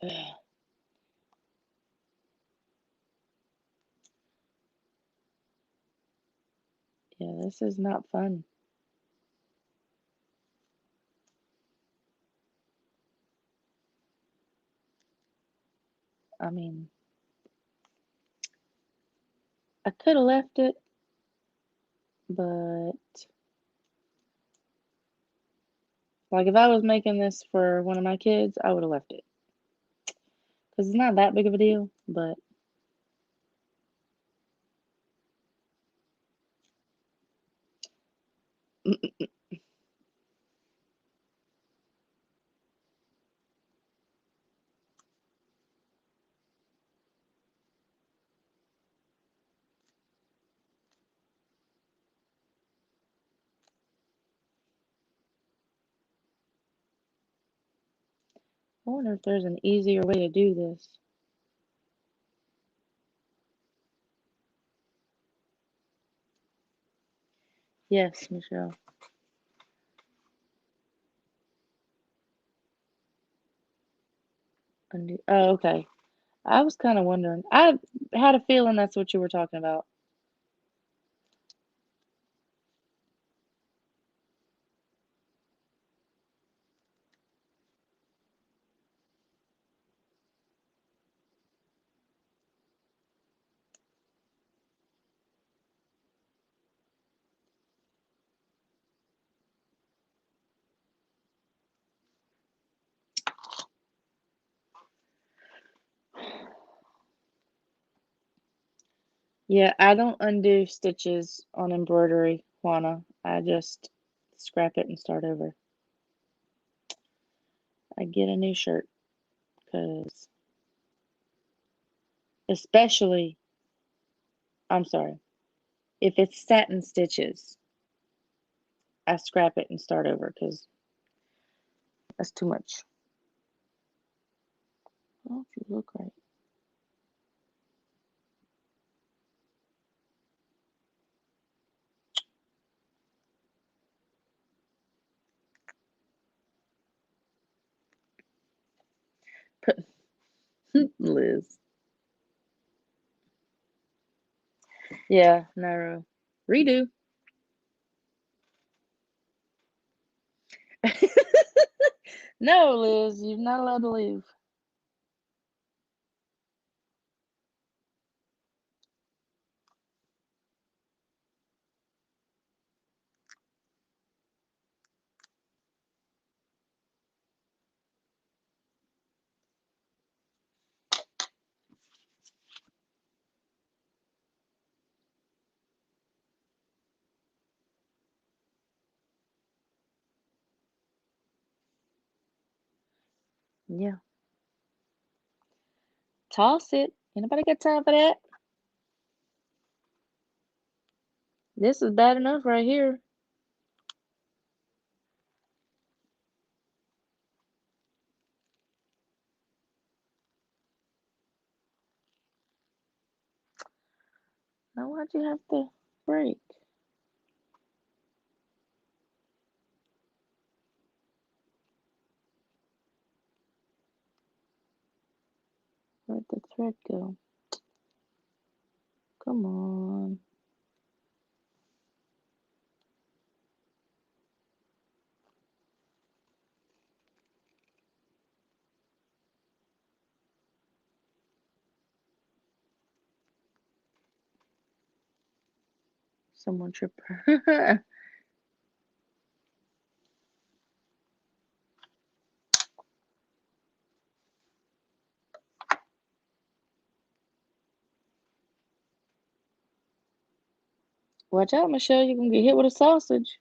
Ugh. Yeah, this is not fun. I mean, I could have left it, but like if I was making this for one of my kids, I would have left it. Because it's not that big of a deal, but I wonder if there's an easier way to do this. Yes, Michelle. Undo. Oh, okay. I was kind of wondering. I had a feeling that's what you were talking about. Yeah, I don't undo stitches on embroidery, Juana. I just scrap it and start over. I get a new shirt because, especially, I'm sorry, if it's satin stitches, I scrap it and start over because that's too much. Oh, if you look right. Liz. Yeah, narrow. Redo. No, Liz, you're not allowed to leave. Yeah. Toss it. Anybody got time for that? This is bad enough right here. Now, why'd you have to break? Where'd the thread go? Come on. Someone tripped her. Watch out, Michelle. You're going to get hit with a sausage.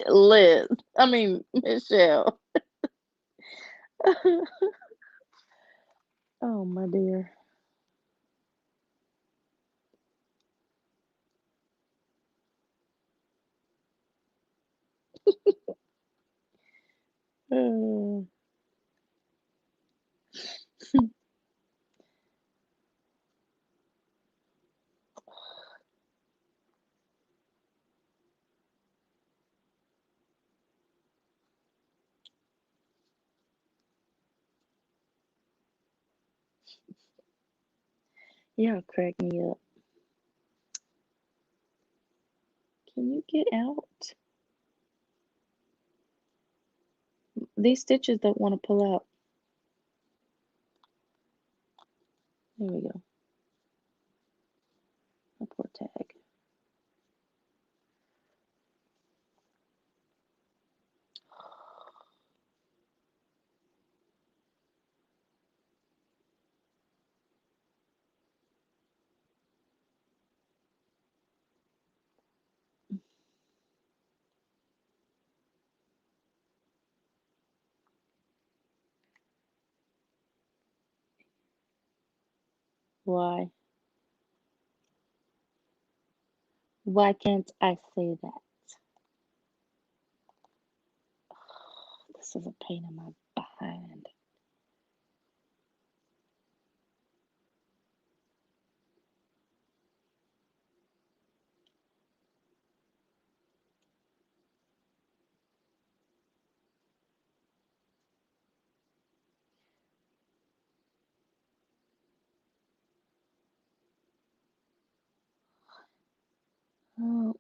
Liz. I mean, Michelle. Oh, my dear. Uh, y'all crack me up. Can you get out? These stitches don't want to pull out. There we go. A poor tag. Why? Why can't I say that? This is a pain in my behind. Oh,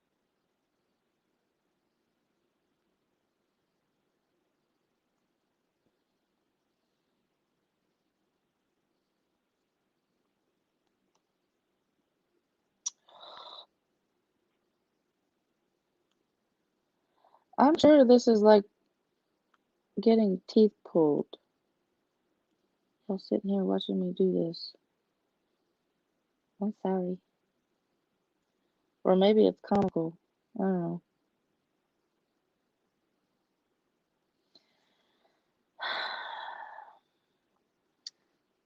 I'm sure this is like getting teeth pulled. Y'all sitting here watching me do this. I'm sorry. Or maybe it's comical. I don't know.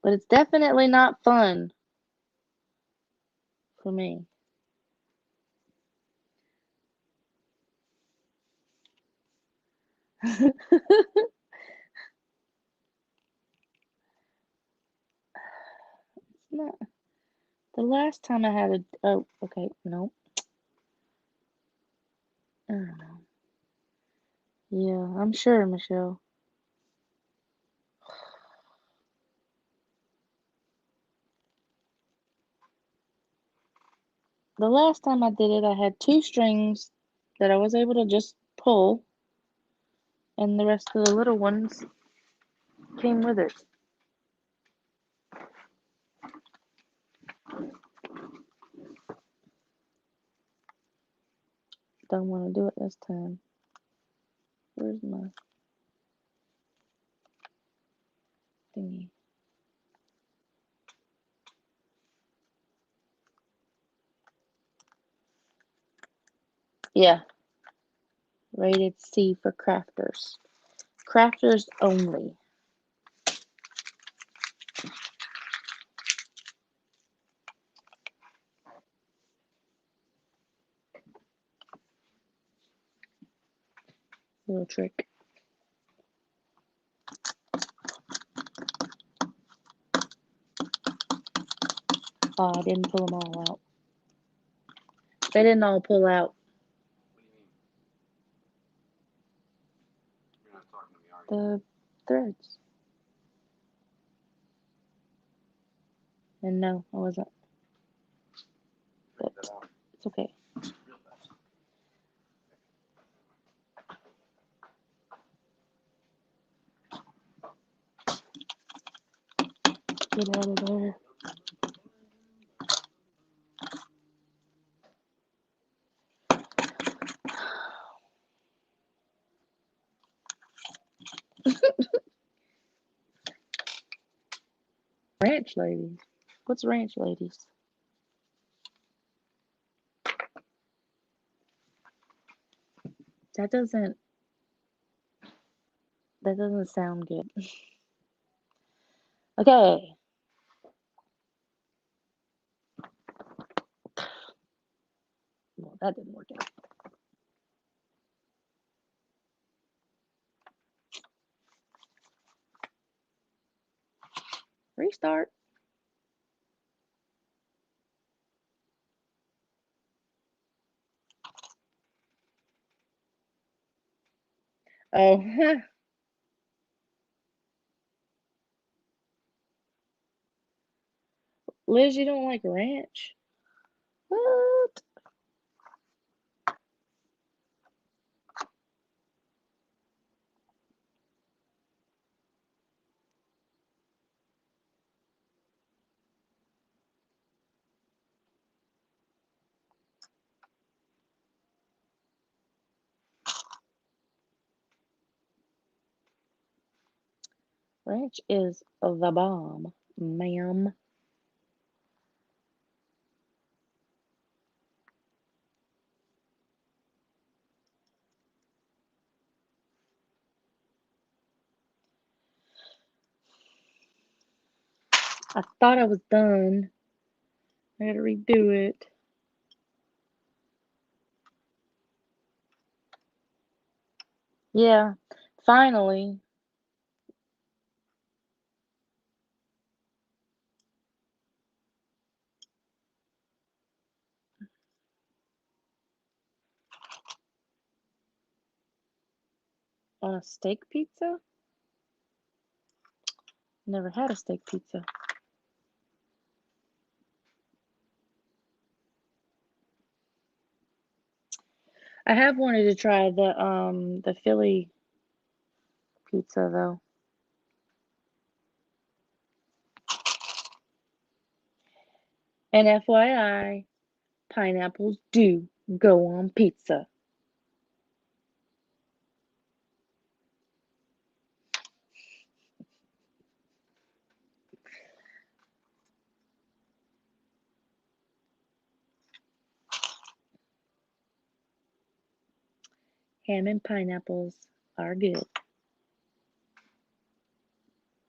But it's definitely not fun for me. It's not. The last time I had a. Oh, okay. No. I don't know. Yeah, I'm sure, Michelle. The last time I did it, I had 2 strings that I was able to just pull, and the rest of the little ones came with it. Don't want to do it this time. Where's my thingy? Yeah, rated C for crafters. Crafters only. Little trick. Oh, I didn't pull them all out. They didn't all pull out. What do you mean? You're not talking to me, are you? The threads. And no, I wasn't. But it's okay. Real fast. Get out of there. Ranch ladies. What's ranch ladies? That doesn't sound good. Okay. Well, that didn't work out. Restart. Oh, Liz, you don't like ranch? What? Ranch is the bomb, ma'am. I thought I was done. I gotta redo it. Yeah, finally. On a steak pizza? Never had a steak pizza. I have wanted to try the Philly pizza though. And FYI, pineapples do go on pizza. Ham and pineapples are good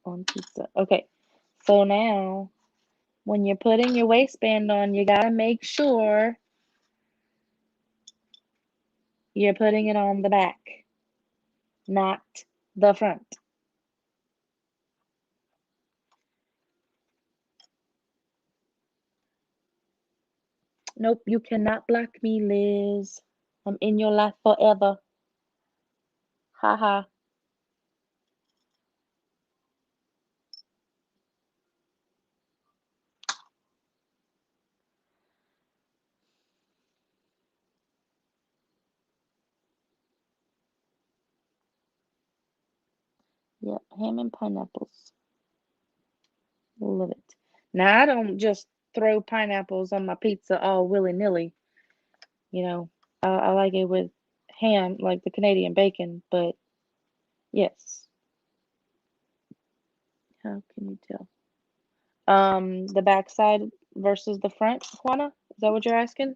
on pizza. Okay, so now when you're putting your waistband on, you gotta make sure you're putting it on the back, not the front. Nope, you cannot block me, Liz. I'm in your life forever. Haha. Yep, ham and pineapples. Love it. Now, I don't just throw pineapples on my pizza all willy-nilly. You know, I like it with ham, like the Canadian bacon, but yes. How can you tell? The back side versus the front, Juana? Is that what you're asking?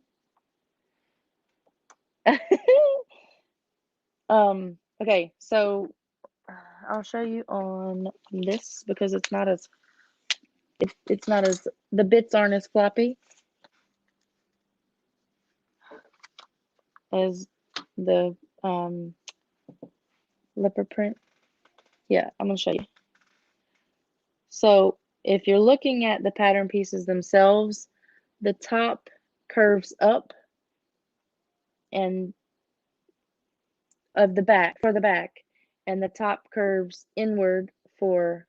Okay, so I'll show you on this because it's not as the bits aren't as floppy as the leopard print. Yeah, I'm gonna show you. So if you're looking at the pattern pieces themselves, the top curves up and of the back for the back, and the top curves inward for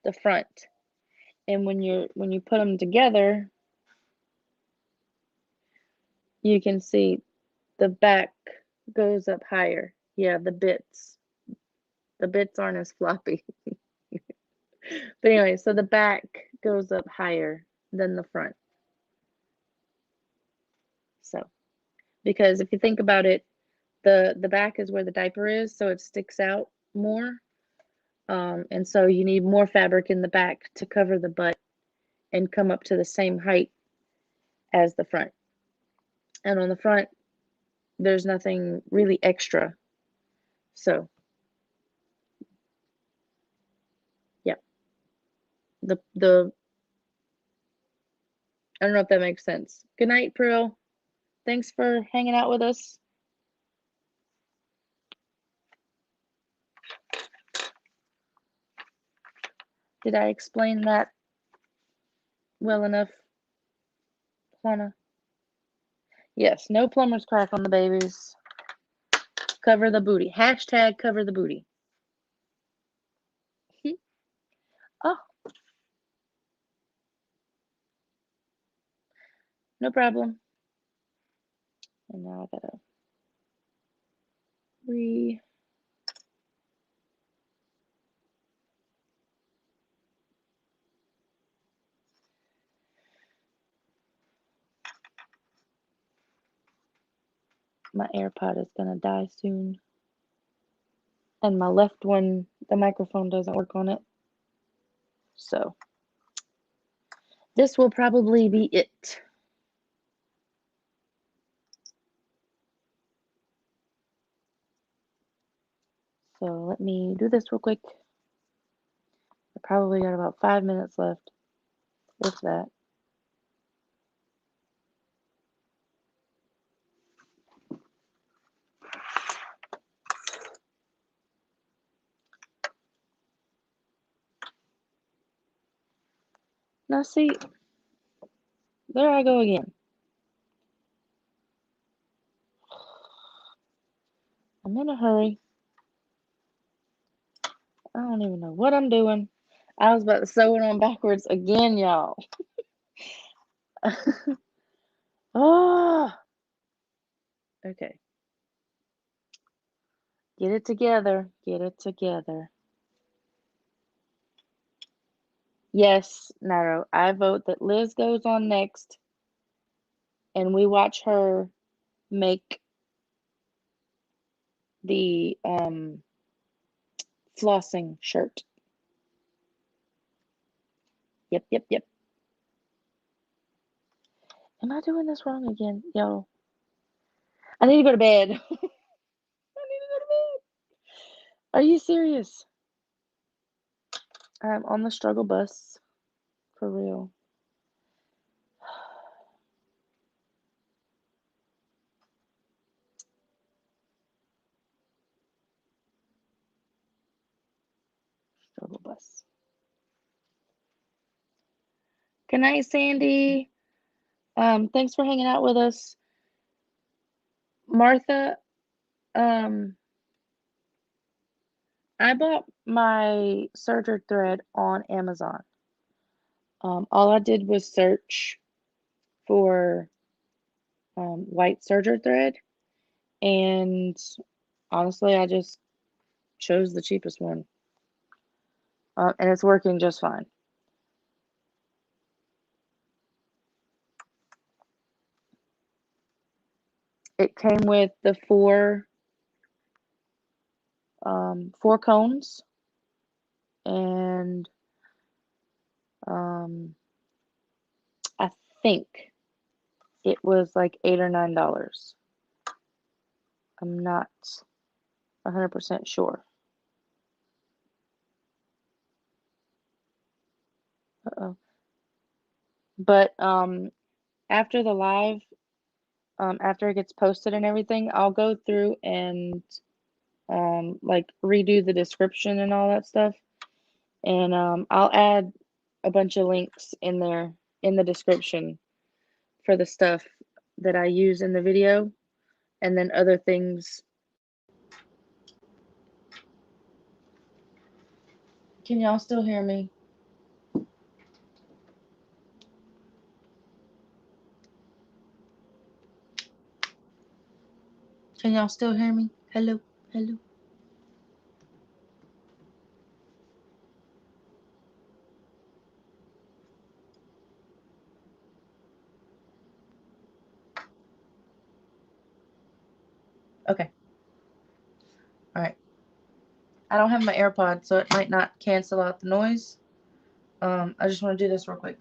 the front. And when you put them together, you can see the back goes up higher. Yeah, the bits aren't as floppy. But anyway, so the back goes up higher than the front. So, because if you think about it, the back is where the diaper is, so it sticks out more. And so you need more fabric in the back to cover the butt and come up to the same height as the front. And on the front, there's nothing really extra. So, yeah. The I don't know if that makes sense. Good night, Pearl. Thanks for hanging out with us. Did I explain that well enough, Juana? Yes, no plumber's crack on the babies. Cover the booty. Hashtag cover the booty. Oh, no problem. And now I gotta my AirPod is gonna die soon. And my left one, the microphone doesn't work on it. So this will probably be it. So let me do this real quick. I probably got about 5 minutes left, if that. Now see, there I go again. I'm in a hurry. I don't even know what I'm doing. I was about to sew it on backwards again, y'all. Oh, okay. Get it together. Get it together. Yes, Naro, I vote that Liz goes on next and we watch her make the flossing shirt. Yep, yep, yep. Am I doing this wrong again? Yo, I need to go to bed. I need to go to bed. Are you serious? I'm on the struggle bus. For real. Struggle bus. Good night, Sandy. Thanks for hanging out with us. Martha, I bought my serger thread on Amazon. All I did was search for white serger thread, and honestly, I just chose the cheapest one. And it's working just fine. It came with the four cones, and I think it was like $8 or $9. I'm not 100% sure. Uh-oh. But after the live, after it gets posted and everything, I'll go through and like redo the description and all that stuff. And I'll add a bunch of links in there in the description for the stuff that I use in the video, and then other things. Can y'all still hear me? Can y'all still hear me? Hello, hello. Okay. All right. I don't have my AirPod, so it might not cancel out the noise. I just want to do this real quick.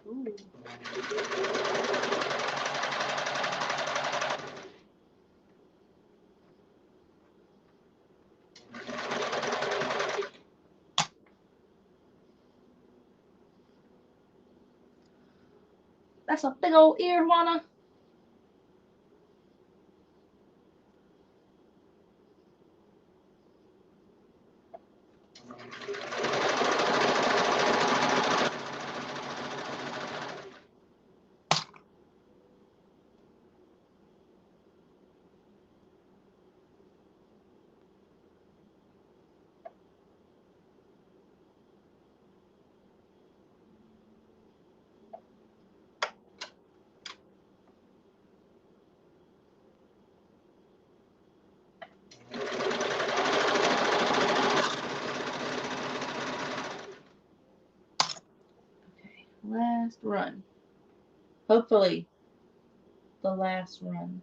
Ooh. That's a big old ear, Juana. Okay, last run. Hopefully, the last run.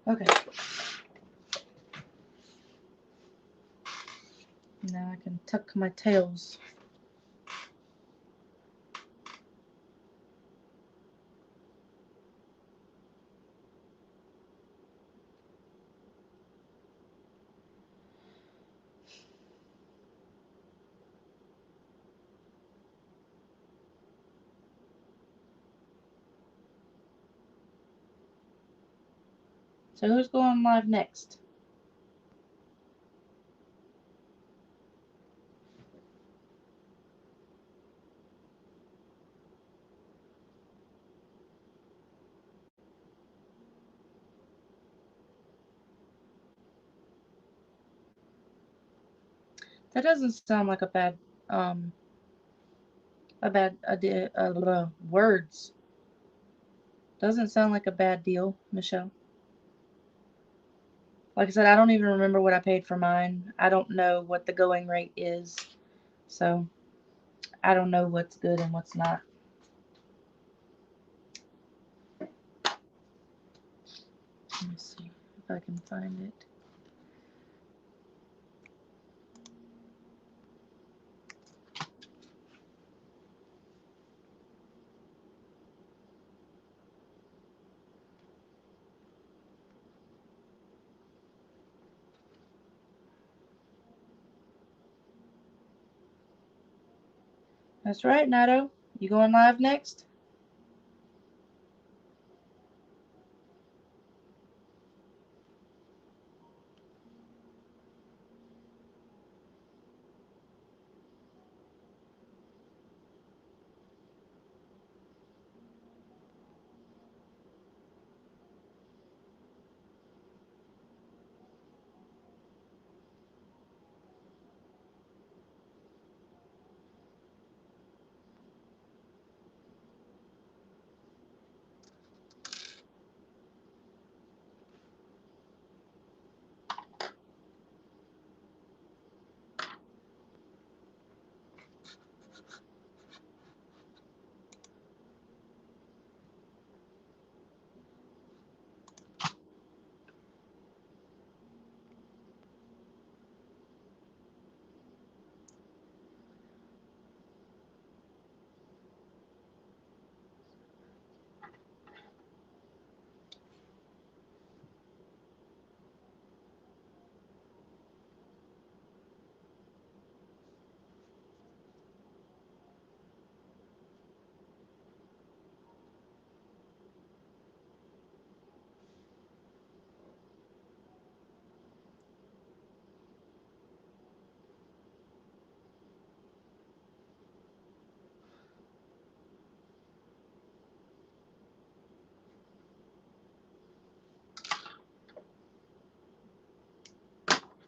Okay. Now I can tuck my tails. So who's going live next? That doesn't sound like a bad idea. Words. Doesn't sound like a bad deal, Michelle. Like I said, I don't even remember what I paid for mine. I don't know what the going rate is. So I don't know what's good and what's not. Let me see if I can find it. That's right, Nato. You going live next?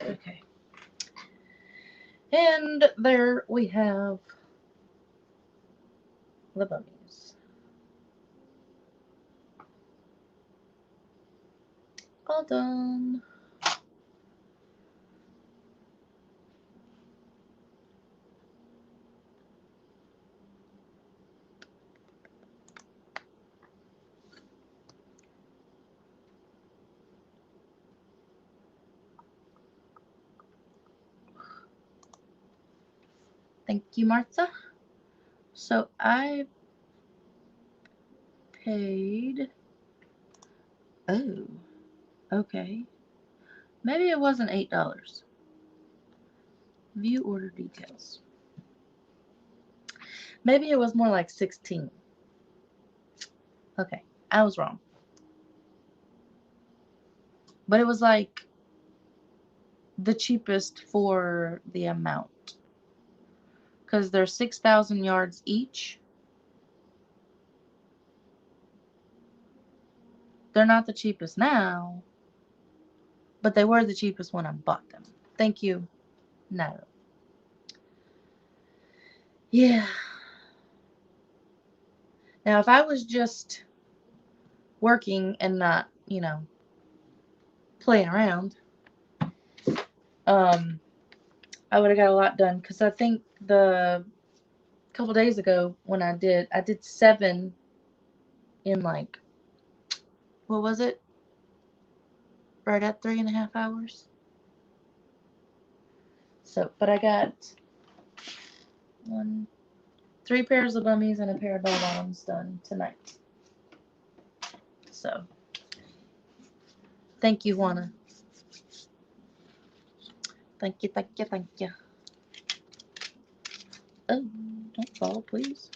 Okay. And there we have the Bummies. all done. Thank you, Martha. So I paid. Oh, okay. Maybe it wasn't $8. View order details. Maybe it was more like 16. Okay, I was wrong. But it was like the cheapest for the amount. Because they're 6,000 yards each. They're not the cheapest now, but they were the cheapest when I bought them. Thank you. No. Yeah. Now, if I was just working and not, playing around, I would have got a lot done. Because I think the couple days ago when I did 7 in like, what was it? Right at 3.5 hours. So, but I got 3 pairs of bummies and a pair of bell bottoms done tonight. So, thank you, Juana. Thank you, thank you, thank you. Oh, don't fall, please.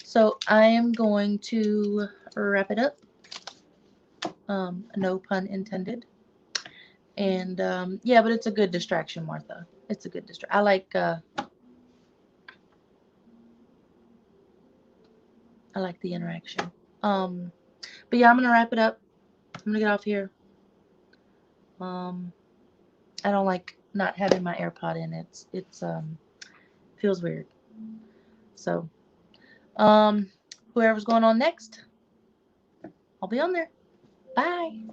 So, I am going to wrap it up. No pun intended. And, yeah, but it's a good distraction, Martha. It's a good distraction. I like the interaction. But yeah, I'm gonna wrap it up. I'm gonna get off here. I don't like not having my AirPod in. It's feels weird. So, whoever's going on next, I'll be on there. Bye.